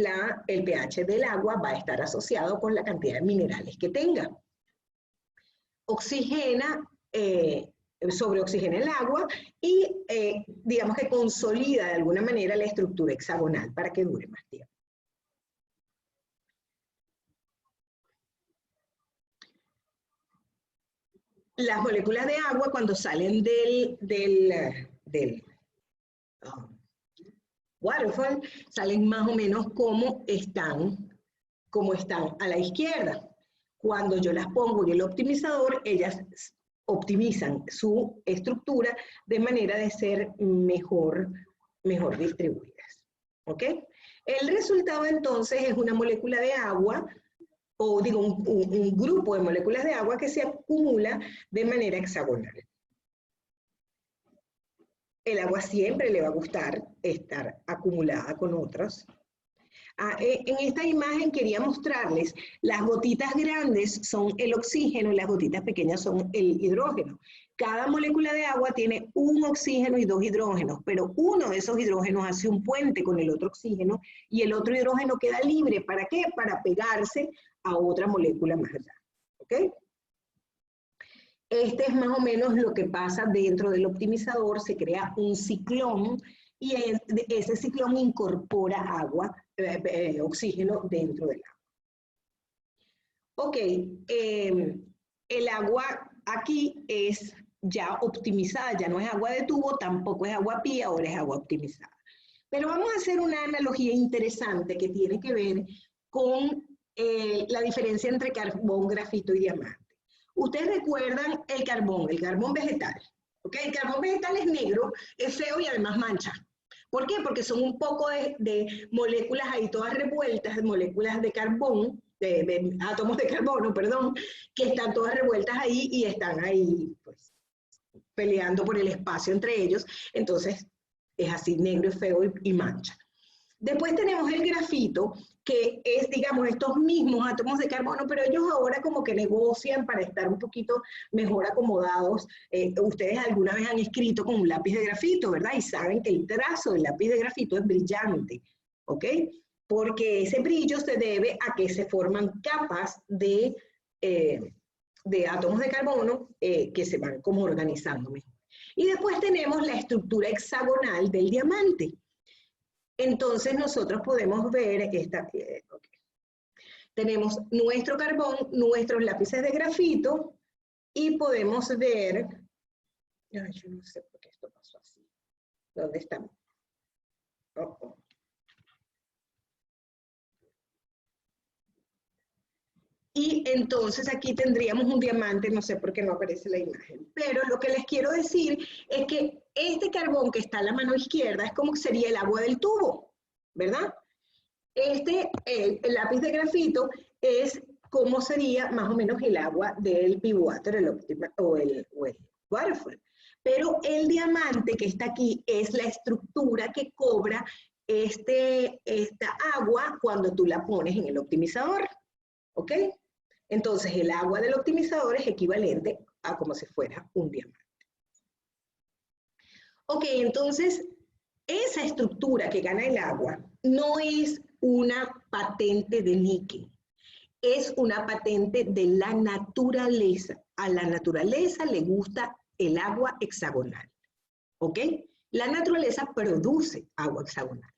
el pH del agua va a estar asociado con la cantidad de minerales que tenga. Oxigena, sobreoxigena el agua y digamos que consolida de alguna manera la estructura hexagonal para que dure más tiempo. Las moléculas de agua cuando salen del waterfall salen más o menos como están a la izquierda. Cuando yo las pongo en el optimizador, ellas optimizan su estructura de manera de ser mejor distribuidas. ¿Ok? El resultado entonces es una molécula de agua, o digo un grupo de moléculas de agua que se acumula de manera hexagonal. El agua siempre le va a gustar estar acumulada con otras. En esta imagen quería mostrarles, las gotitas grandes son el oxígeno y las gotitas pequeñas son el hidrógeno. Cada molécula de agua tiene un oxígeno y 2 hidrógenos, pero uno de esos hidrógenos hace un puente con el otro oxígeno y el otro hidrógeno queda libre. ¿Para qué? Para pegarse a otra molécula más grande. ¿Ok? Este es más o menos lo que pasa dentro del optimizador. Se crea un ciclón y ese ciclón incorpora agua, oxígeno dentro del agua. Ok, el agua aquí es ya optimizada, ya no es agua de tubo, tampoco es agua pía, ahora es agua optimizada. Pero vamos a hacer una analogía interesante que tiene que ver con la diferencia entre carbón, grafito y diamante. Ustedes recuerdan el carbón vegetal. ¿Ok? El carbón vegetal es negro, es feo y además mancha. ¿Por qué? Porque son un poco de moléculas ahí todas revueltas, moléculas de carbón, de átomos de carbono, perdón, que están todas revueltas ahí y están ahí pues, peleando por el espacio entre ellos. Entonces es así, negro, feo y mancha. Después tenemos el grafito, que es, digamos, estos mismos átomos de carbono, pero ellos ahora como que negocian para estar un poquito mejor acomodados. Ustedes alguna vez han escrito con un lápiz de grafito, ¿verdad? Y saben que el trazo del lápiz de grafito es brillante, ¿ok? Porque ese brillo se debe a que se forman capas de átomos de carbono que se van como organizando mejor. Y después tenemos la estructura hexagonal del diamante. Entonces nosotros podemos ver okay. Tenemos nuestro carbón, nuestros lápices de grafito y podemos ver, ay, yo no sé por qué esto pasó así. ¿Dónde estamos? Y entonces aquí tendríamos un diamante, no sé por qué no aparece la imagen, pero lo que les quiero decir es que este carbón que está a la mano izquierda es como sería el agua del tubo, ¿verdad? El lápiz de grafito es como sería más o menos el agua del Be Water, o el Waterfall. Pero el diamante que está aquí es la estructura que cobra esta agua cuando tú la pones en el optimizador, ¿ok? Entonces el agua del optimizador es equivalente a como si fuera un diamante. Ok, entonces esa estructura que gana el agua no es una patente de níquel, es una patente de la naturaleza. A la naturaleza le gusta el agua hexagonal, ¿ok? La naturaleza produce agua hexagonal.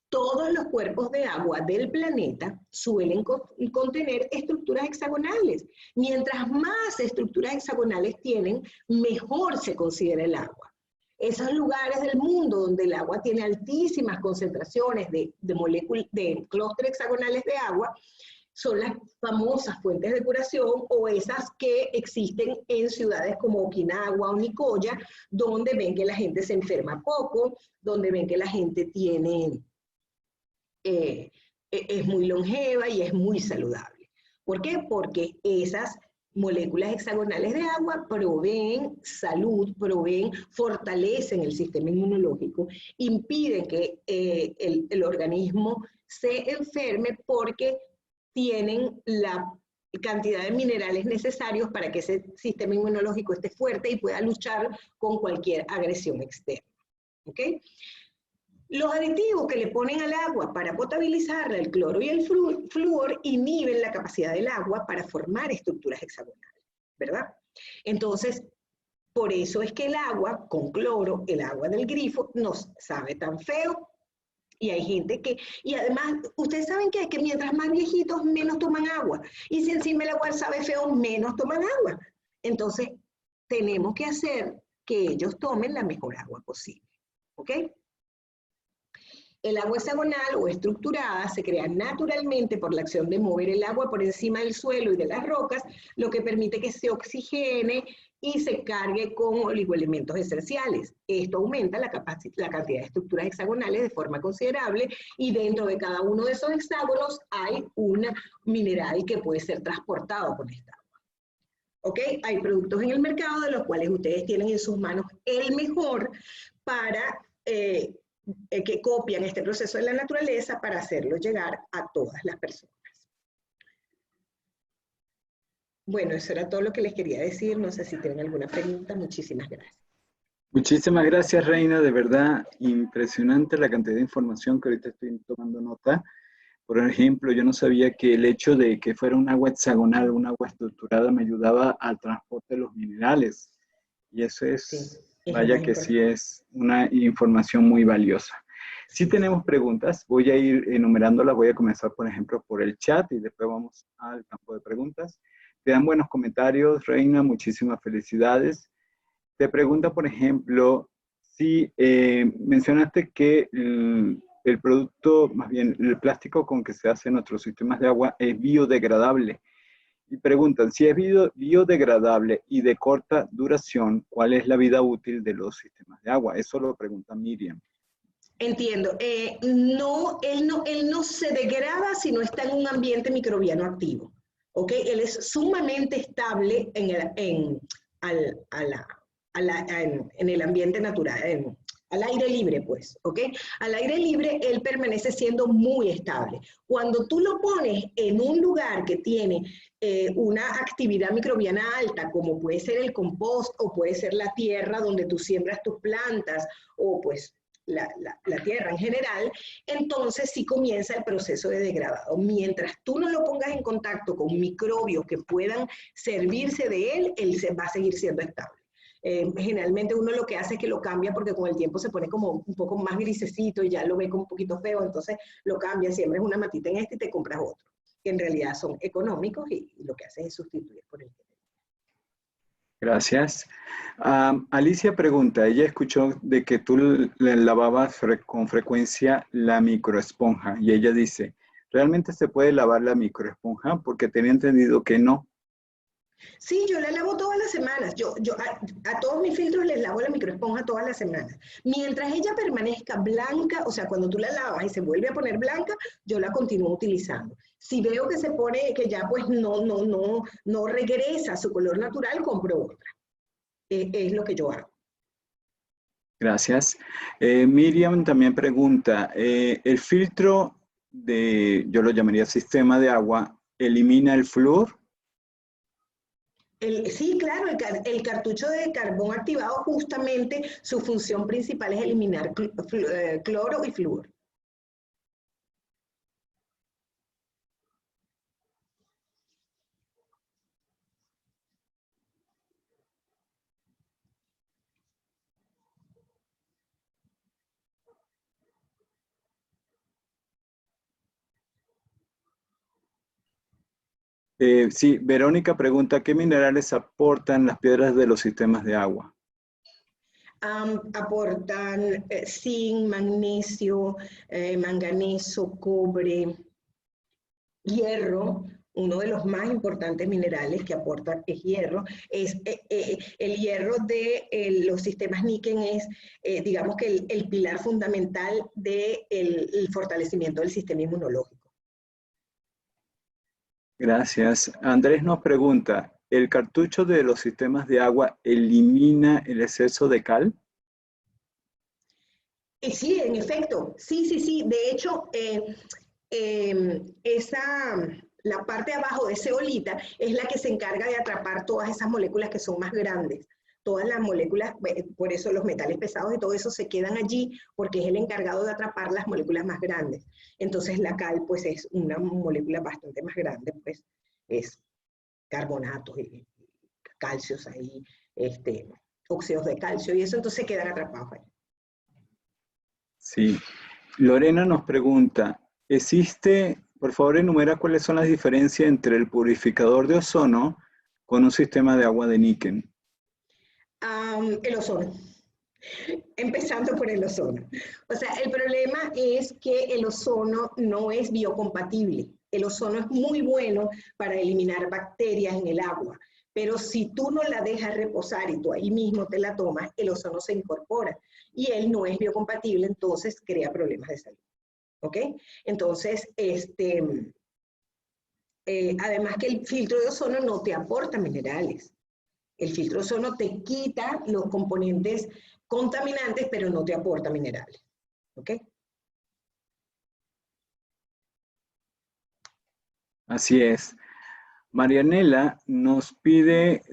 Todos los cuerpos de agua del planeta suelen contener estructuras hexagonales. Mientras más estructuras hexagonales tienen, mejor se considera el agua. Esos lugares del mundo donde el agua tiene altísimas concentraciones de clústeres hexagonales de agua, son las famosas fuentes de curación, o esas que existen en ciudades como Okinawa o Nicoya, donde ven que la gente se enferma poco, donde ven que la gente es muy longeva y es muy saludable. ¿Por qué? Porque esas moléculas hexagonales de agua proveen salud, fortalecen el sistema inmunológico, impiden que el organismo se enferme porque tienen la cantidad de minerales necesarios para que ese sistema inmunológico esté fuerte y pueda luchar con cualquier agresión externa. ¿Ok? Los aditivos que le ponen al agua para potabilizarla, el cloro y el flúor, inhiben la capacidad del agua para formar estructuras hexagonales, ¿verdad? Entonces, por eso es que el agua con cloro, el agua del grifo, nos sabe tan feo. Y hay gente que, y además, ustedes saben que mientras más viejitos, menos toman agua. Y si encima el agua sabe feo, menos toman agua. Entonces, tenemos que hacer que ellos tomen la mejor agua posible. ¿Ok? El agua hexagonal o estructurada se crea naturalmente por la acción de mover el agua por encima del suelo y de las rocas, lo que permite que se oxigene y se cargue con oligoelementos esenciales. Esto aumenta la cantidad de estructuras hexagonales de forma considerable, y dentro de cada uno de esos hexágonos hay un mineral que puede ser transportado con esta agua. ¿Ok? Hay productos en el mercado de los cuales ustedes tienen en sus manos el mejor para que copian este proceso de la naturaleza para hacerlo llegar a todas las personas. Bueno, eso era todo lo que les quería decir. No sé si tienen alguna pregunta. Muchísimas gracias. Muchísimas gracias, Reina. De verdad, impresionante la cantidad de información que ahorita estoy tomando nota. Por ejemplo, yo no sabía que el hecho de que fuera un agua hexagonal, un agua estructurada, me ayudaba al transporte de los minerales. Y eso es, sí, vaya que sí es una información muy valiosa. Sí tenemos preguntas, voy a ir enumerándolas, voy a comenzar, por ejemplo, por el chat y después vamos al campo de preguntas. Te dan buenos comentarios, Reina, muchísimas felicidades. Te pregunta, por ejemplo, si mencionaste que el producto, más bien el plástico con que se hacen nuestros sistemas de agua es biodegradable. Y preguntan, si es biodegradable y de corta duración, ¿cuál es la vida útil de los sistemas de agua? Eso lo pregunta Miriam. Entiendo. Él no se degrada si no está en un ambiente microbiano activo. ¿Ok? Él es sumamente estable en el ambiente natural, al aire libre, pues, ¿ok? Al aire libre, él permanece siendo muy estable. Cuando tú lo pones en un lugar que tiene una actividad microbiana alta, como puede ser el compost, o puede ser la tierra donde tú siembras tus plantas, o pues la tierra en general, entonces sí comienza el proceso de degradado. Mientras tú no lo pongas en contacto con microbios que puedan servirse de él, él va a seguir siendo estable. Generalmente uno lo que hace es que lo cambia porque con el tiempo se pone como un poco más grisecito y ya lo ve como un poquito feo, entonces lo cambia, siembras una matita en este y te compras otro, que en realidad son económicos y lo que haces es sustituir por el que te... Gracias. Alicia pregunta, ella escuchó de que tú le lavabas con frecuencia la microesponja y ella dice, ¿Realmente se puede lavar la microesponja? Porque tenía entendido que no. Sí, yo la lavo todas las semanas. A todos mis filtros les lavo la microesponja todas las semanas. Mientras ella permanezca blanca, o sea, cuando tú la lavas y se vuelve a poner blanca, yo la continúo utilizando. Si veo que se pone, que ya pues no regresa a su color natural, compro otra. Es lo que yo hago. Gracias. Miriam también pregunta, ¿el filtro yo lo llamaría sistema de agua, elimina el flúor? Sí, claro, el cartucho de carbón activado, justamente su función principal es eliminar cloro y flúor. Sí, Verónica pregunta, ¿qué minerales aportan las piedras de los sistemas de agua? Aportan zinc, magnesio, manganeso, cobre, hierro. Uno de los más importantes minerales que aportan es hierro. El hierro de los sistemas níquel es, digamos que el pilar fundamental del fortalecimiento del sistema inmunológico. Gracias. Andrés nos pregunta, ¿el cartucho de los sistemas de agua elimina el exceso de cal? Sí, en efecto, sí. De hecho, la parte de abajo de esa olita es la que se encarga de atrapar todas esas moléculas que son más grandes. Todas las moléculas, por eso los metales pesados y todo eso se quedan allí, porque es el encargado de atrapar las moléculas más grandes. Entonces la cal, pues es una molécula bastante más grande, pues es carbonatos y calcios ahí, óxidos de calcio, y eso entonces quedan atrapados ahí. Sí. Lorena nos pregunta, por favor enumera cuáles son las diferencias entre el purificador de ozono con un sistema de agua de níquel? El ozono. Empezando por el ozono. O sea, el problema es que el ozono no es biocompatible. El ozono es muy bueno para eliminar bacterias en el agua, pero si tú no la dejas reposar y tú ahí mismo te la tomas, el ozono se incorpora y él no es biocompatible, entonces crea problemas de salud. ¿Ok? Entonces, además que el filtro de ozono no te aporta minerales. El filtro de ozono te quita los componentes contaminantes, pero no te aporta minerales. ¿Ok? Así es. Marianela nos pide,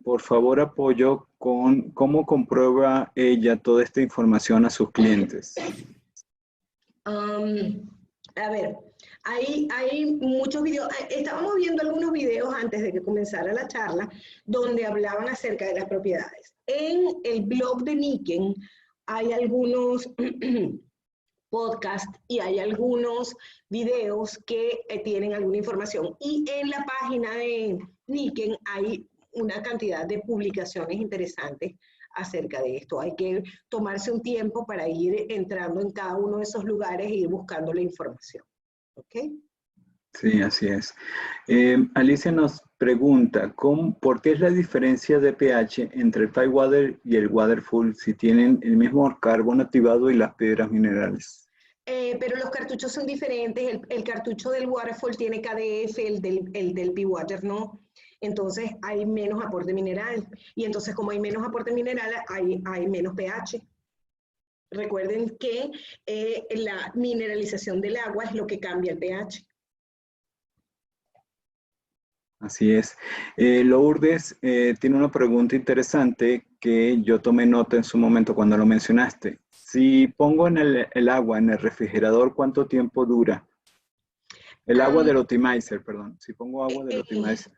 por favor, apoyo con cómo comprueba ella toda esta información a sus clientes. A ver, hay muchos videos. Estábamos viendo algunos videos antes de que comenzara la charla donde hablaban acerca de las propiedades. En el blog de Niken hay algunos podcast y hay algunos videos que tienen alguna información. Y en la página de Niken hay una cantidad de publicaciones interesantes acerca de esto. Hay que tomarse un tiempo para ir entrando en cada uno de esos lugares e ir buscando la información. ¿Ok? Sí, así es. Alicia nos pregunta, ¿por qué es la diferencia de pH entre el Firewater y el Waterfall si tienen el mismo carbón activado y las piedras minerales? Pero los cartuchos son diferentes. El cartucho del Waterfall tiene KDF, el del P-Water no. Entonces hay menos aporte mineral. Y entonces como hay menos aporte mineral, hay menos pH. Recuerden que la mineralización del agua es lo que cambia el pH. Así es. Lourdes tiene una pregunta interesante que yo tomé nota en su momento cuando lo mencionaste. Si pongo en el agua en el refrigerador, ¿cuánto tiempo dura? El agua del optimizer, perdón. Si pongo agua del optimizer.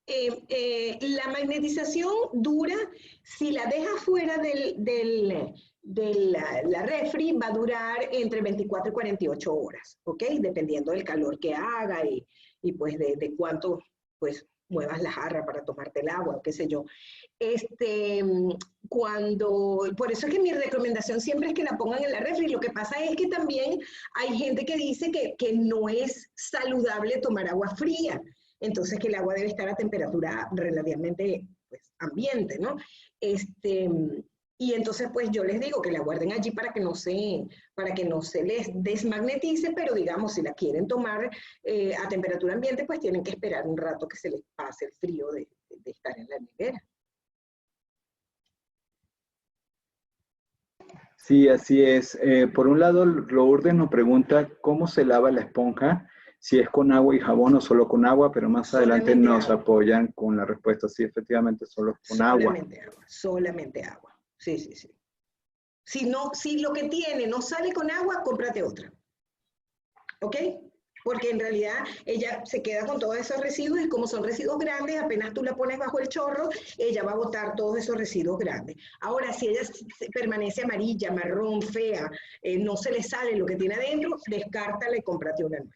La magnetización dura, si la dejas fuera de la refri, va a durar entre 24 y 48 horas, ¿ok? Dependiendo del calor que haga y pues de cuánto pues muevas la jarra para tomarte el agua, qué sé yo. por eso es que mi recomendación siempre es que la pongan en la refri. Lo que pasa es que también hay gente que dice que no es saludable tomar agua fría, entonces que el agua debe estar a temperatura relativamente pues, ambiente, ¿no? Y entonces pues yo les digo que la guarden allí para que no se les desmagnetice, pero digamos si la quieren tomar a temperatura ambiente pues tienen que esperar un rato que se les pase el frío de estar en la nevera. Sí, así es. Por un lado, Lourdes nos pregunta cómo se lava la esponja, si es con agua y jabón o solo con agua, pero más adelante Solamente nos agua. apoyan con la respuesta. Sí, efectivamente, solo con agua. Solamente agua. Sí, sí, sí. Si lo que tiene no sale con agua, cómprate otra. ¿Ok? Porque en realidad ella se queda con todos esos residuos y como son residuos grandes, apenas tú la pones bajo el chorro, ella va a botar todos esos residuos grandes. Ahora, si ella permanece amarilla, marrón, fea, no se le sale lo que tiene adentro, descártala y cómprate una nueva.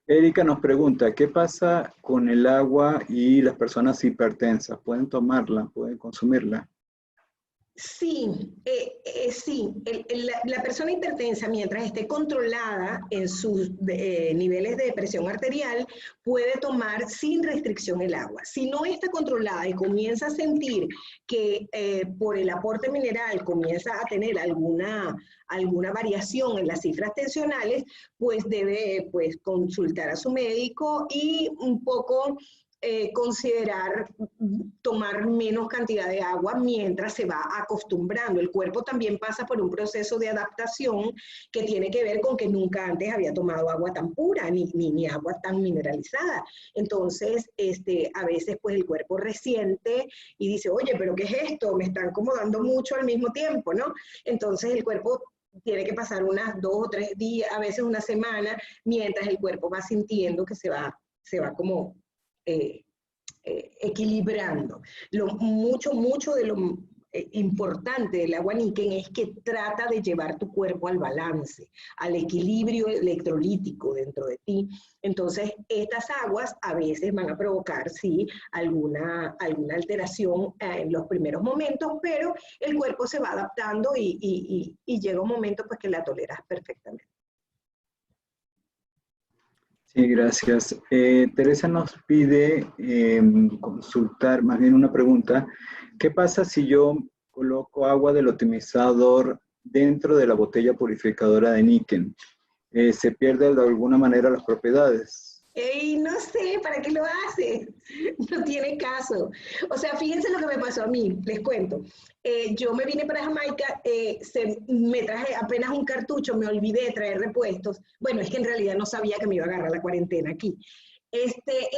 Erika nos pregunta, ¿qué pasa con el agua y las personas hipertensas? ¿Pueden tomarla? ¿Pueden consumirla? Sí, sí. La persona hipertensa, mientras esté controlada en sus niveles de presión arterial, puede tomar sin restricción el agua. Si no está controlada y comienza a sentir que por el aporte mineral comienza a tener alguna variación en las cifras tensionales, pues debe pues, consultar a su médico y un poco considerar tomar menos cantidad de agua mientras se va acostumbrando. El cuerpo también pasa por un proceso de adaptación que tiene que ver con que nunca antes había tomado agua tan pura ni agua tan mineralizada. Entonces, a veces pues el cuerpo resiente y dice, oye, pero ¿qué es esto? Me están como dando mucho al mismo tiempo, ¿no? Entonces el cuerpo tiene que pasar unas 2 o 3 días, a veces una semana, mientras el cuerpo va sintiendo que se va como equilibrando. Mucho de lo importante del agua Niken es que trata de llevar tu cuerpo al balance, al equilibrio electrolítico dentro de ti. Entonces, estas aguas a veces van a provocar, sí, alguna alteración en los primeros momentos, pero el cuerpo se va adaptando y llega un momento pues que la toleras perfectamente. Sí, gracias. Teresa nos pide consultar, más bien una pregunta. ¿Qué pasa si yo coloco agua del optimizador dentro de la botella purificadora de Niken? ¿Se pierde de alguna manera las propiedades? No sé, ¿para qué lo haces? No tiene caso. O sea, fíjense lo que me pasó a mí, les cuento. Yo me vine para Jamaica, me traje apenas un cartucho, me olvidé de traer repuestos. Bueno, es que en realidad no sabía que me iba a agarrar la cuarentena aquí.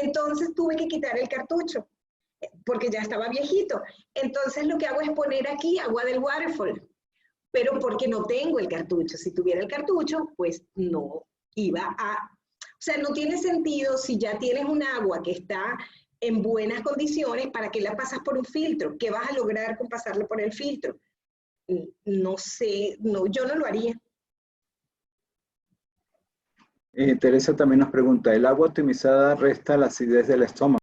Entonces tuve que quitar el cartucho, porque ya estaba viejito. Entonces lo que hago es poner aquí agua del waterfall, pero porque no tengo el cartucho. Si tuviera el cartucho, pues no iba a... O sea, no tiene sentido si ya tienes un agua que está en buenas condiciones, ¿para qué la pasas por un filtro? ¿Qué vas a lograr con pasarlo por el filtro? No sé, no, yo no lo haría. Teresa también nos pregunta, ¿el agua optimizada resta la acidez del estómago?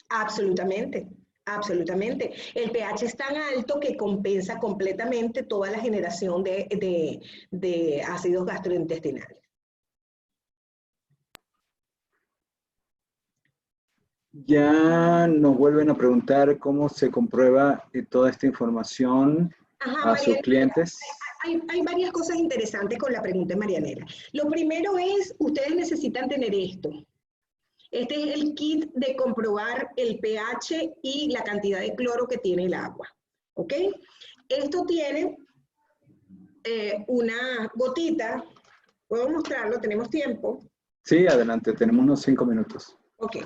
Absolutamente, absolutamente. El pH es tan alto que compensa completamente toda la generación de ácidos gastrointestinales. Ya nos vuelven a preguntar cómo se comprueba toda esta información a sus clientes. Hay varias cosas interesantes con la pregunta de Marianela. Lo primero es, ustedes necesitan tener esto. Este es el kit de comprobar el pH y la cantidad de cloro que tiene el agua. ¿Ok? Esto tiene una gotita. ¿Puedo mostrarlo? ¿Tenemos tiempo? Sí, adelante, tenemos unos 5 minutos. Ok.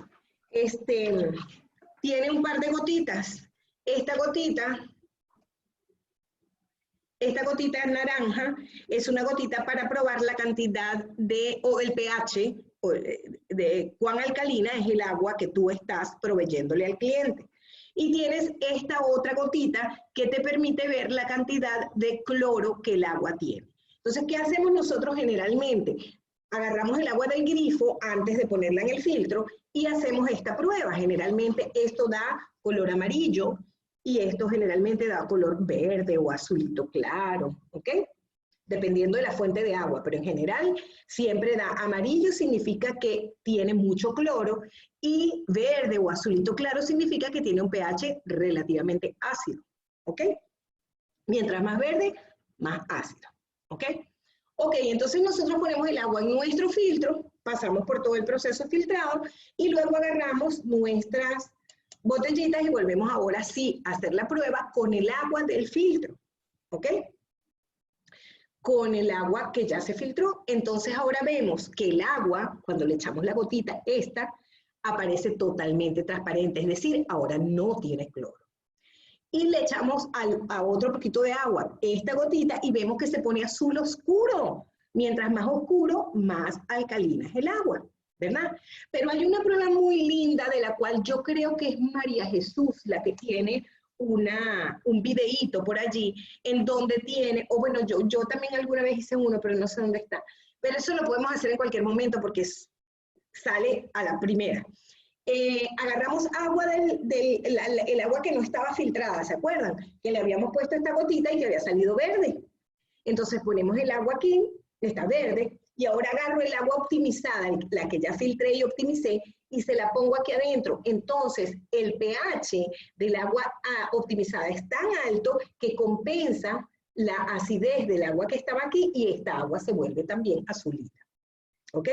Tiene un par de gotitas. Esta gotita naranja es una gotita para probar la cantidad o el pH, de cuán alcalina es el agua que tú estás proveyéndole al cliente. Y tienes esta otra gotita que te permite ver la cantidad de cloro que el agua tiene. Entonces, ¿qué hacemos nosotros generalmente? Agarramos el agua del grifo antes de ponerla en el filtro y hacemos esta prueba. Generalmente esto da color amarillo, y esto generalmente da color verde o azulito claro, ¿ok? Dependiendo de la fuente de agua, pero en general siempre da amarillo, significa que tiene mucho cloro, y verde o azulito claro significa que tiene un pH relativamente ácido, ¿ok? Mientras más verde, más ácido, ¿ok? Ok, entonces nosotros ponemos el agua en nuestro filtro, pasamos por todo el proceso filtrado y luego agarramos nuestras botellitas y volvemos ahora sí a hacer la prueba con el agua del filtro, ¿ok? Con el agua que ya se filtró. Entonces ahora vemos que el agua, cuando le echamos la gotita, esta aparece totalmente transparente, es decir, ahora no tiene cloro. Y le echamos a otro poquito de agua esta gotita y vemos que se pone azul oscuro. Mientras más oscuro, más alcalina es el agua, ¿verdad? Pero hay una prueba muy linda de la cual yo creo que es María Jesús la que tiene un videíto por allí en donde tiene, o bueno, yo también alguna vez hice uno, pero no sé dónde está. Pero eso lo podemos hacer en cualquier momento porque sale a la primera. Agarramos agua el agua que no estaba filtrada, ¿se acuerdan? Que le habíamos puesto esta gotita y que había salido verde. Entonces ponemos el agua aquí, está verde, y ahora agarro el agua optimizada, la que ya filtré y optimicé, y se la pongo aquí adentro. Entonces el pH del agua optimizada es tan alto que compensa la acidez del agua que estaba aquí y esta agua se vuelve también azulita. ¿Ok?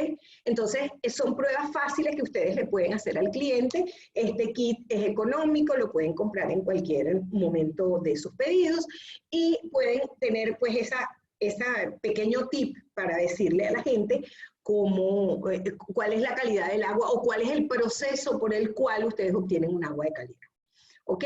Entonces, son pruebas fáciles que ustedes le pueden hacer al cliente. Este kit es económico, lo pueden comprar en cualquier momento de sus pedidos y pueden tener pues esa pequeño tip para decirle a la gente cuál es la calidad del agua o cuál es el proceso por el cual ustedes obtienen un agua de calidad. ¿Ok?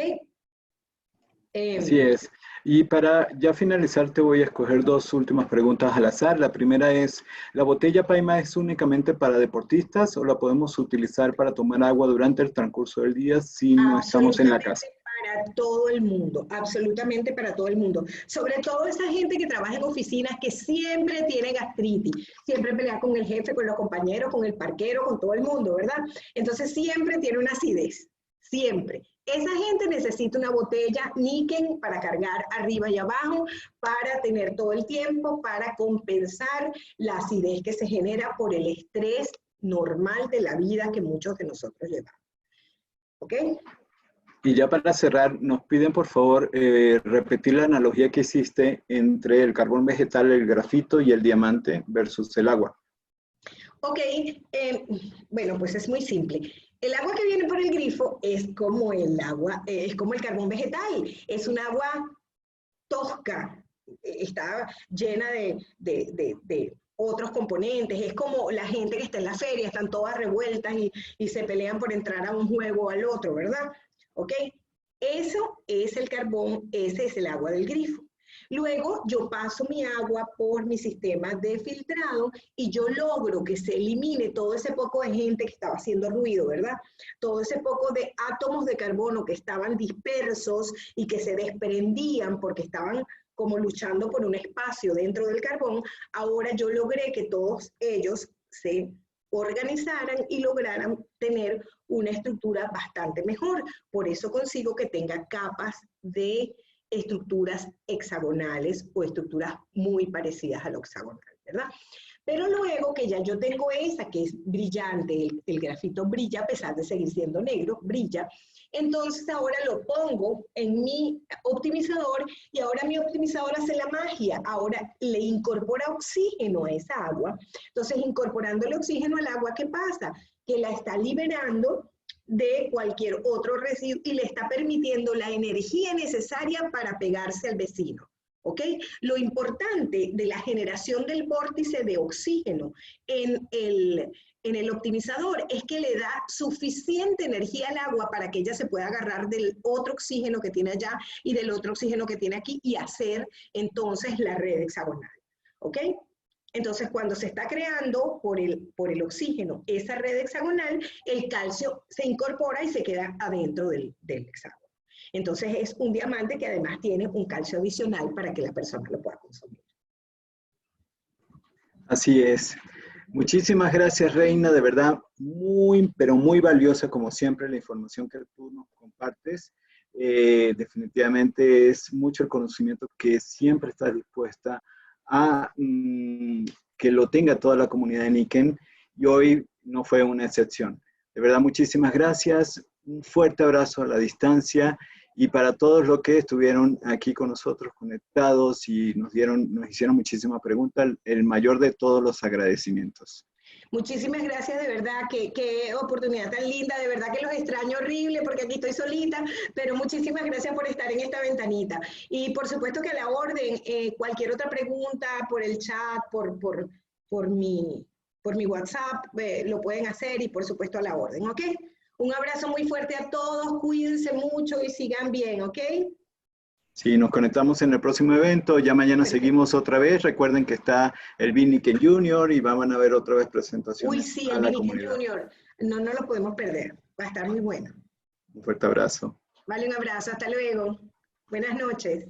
Así es. Y para ya finalizar, te voy a escoger dos últimas preguntas al azar. La primera es, ¿la botella Paima es únicamente para deportistas o la podemos utilizar para tomar agua durante el transcurso del día si no estamos en la casa? Para todo el mundo, absolutamente para todo el mundo. Sobre todo esa gente que trabaja en oficinas que siempre tiene gastritis, siempre pelea con el jefe, con los compañeros, con el parquero, con todo el mundo, ¿verdad? Entonces siempre tiene una acidez, siempre. Esa gente necesita una botella Niken para cargar arriba y abajo, para tener todo el tiempo, para compensar la acidez que se genera por el estrés normal de la vida que muchos de nosotros llevamos. ¿Ok? Y ya para cerrar, nos piden por favor repetir la analogía que hiciste entre el carbón vegetal, el grafito y el diamante versus el agua. Ok, bueno, pues es muy simple. El agua que viene por el grifo es como el agua, es como el carbón vegetal, es un agua tosca, está llena de otros componentes, es como la gente que está en la feria, están todas revueltas y se pelean por entrar a un juego o al otro, ¿verdad? ¿Ok? Eso es el carbón, ese es el agua del grifo. Luego yo paso mi agua por mi sistema de filtrado y yo logro que se elimine todo ese poco de gente que estaba haciendo ruido, ¿verdad? Todo ese poco de átomos de carbono que estaban dispersos y que se desprendían porque estaban como luchando por un espacio dentro del carbón. Ahora yo logré que todos ellos se organizaran y lograran tener una estructura bastante mejor. Por eso consigo que tenga capas de estructuras hexagonales o estructuras muy parecidas al hexagonal, ¿verdad? Pero luego que ya yo tengo esa que es brillante, el grafito brilla a pesar de seguir siendo negro, brilla, entonces ahora lo pongo en mi optimizador y ahora mi optimizador hace la magia, ahora le incorpora oxígeno a esa agua. Entonces incorporando el oxígeno al agua, ¿qué pasa? Que la está liberando de cualquier otro residuo y le está permitiendo la energía necesaria para pegarse al vecino. ¿Ok? Lo importante de la generación del vórtice de oxígeno en el optimizador es que le da suficiente energía al agua para que ella se pueda agarrar del otro oxígeno que tiene allá y del otro oxígeno que tiene aquí y hacer entonces la red hexagonal. ¿Ok? Entonces, cuando se está creando por el oxígeno esa red hexagonal, el calcio se incorpora y se queda adentro del hexágono. Entonces, es un diamante que además tiene un calcio adicional para que la persona lo pueda consumir. Así es. Muchísimas gracias, Reina. De verdad, muy, pero muy valiosa, como siempre, la información que tú nos compartes. definitivamente es mucho el conocimiento que siempre está dispuesta a que lo tenga toda la comunidad de Nikken, y hoy no fue una excepción. De verdad, muchísimas gracias, un fuerte abrazo a la distancia, y para todos los que estuvieron aquí con nosotros conectados y nos hicieron muchísimas preguntas, el mayor de todos los agradecimientos. Muchísimas gracias, de verdad, qué oportunidad tan linda, de verdad que los extraño horrible porque aquí estoy solita, pero muchísimas gracias por estar en esta ventanita. Y por supuesto que a la orden, cualquier otra pregunta por el chat, por mi WhatsApp, lo pueden hacer, y por supuesto a la orden, ¿ok? Un abrazo muy fuerte a todos, cuídense mucho y sigan bien, ¿ok? Sí, nos conectamos en el próximo evento. Ya mañana seguimos otra vez. Recuerden que está el Bill Nikken Jr. y van a ver otra vez presentaciones. Uy, sí, a el la Nikken comunidad. Junior. No lo podemos perder. Va a estar muy bueno. Un fuerte abrazo. Vale, un abrazo. Hasta luego. Buenas noches.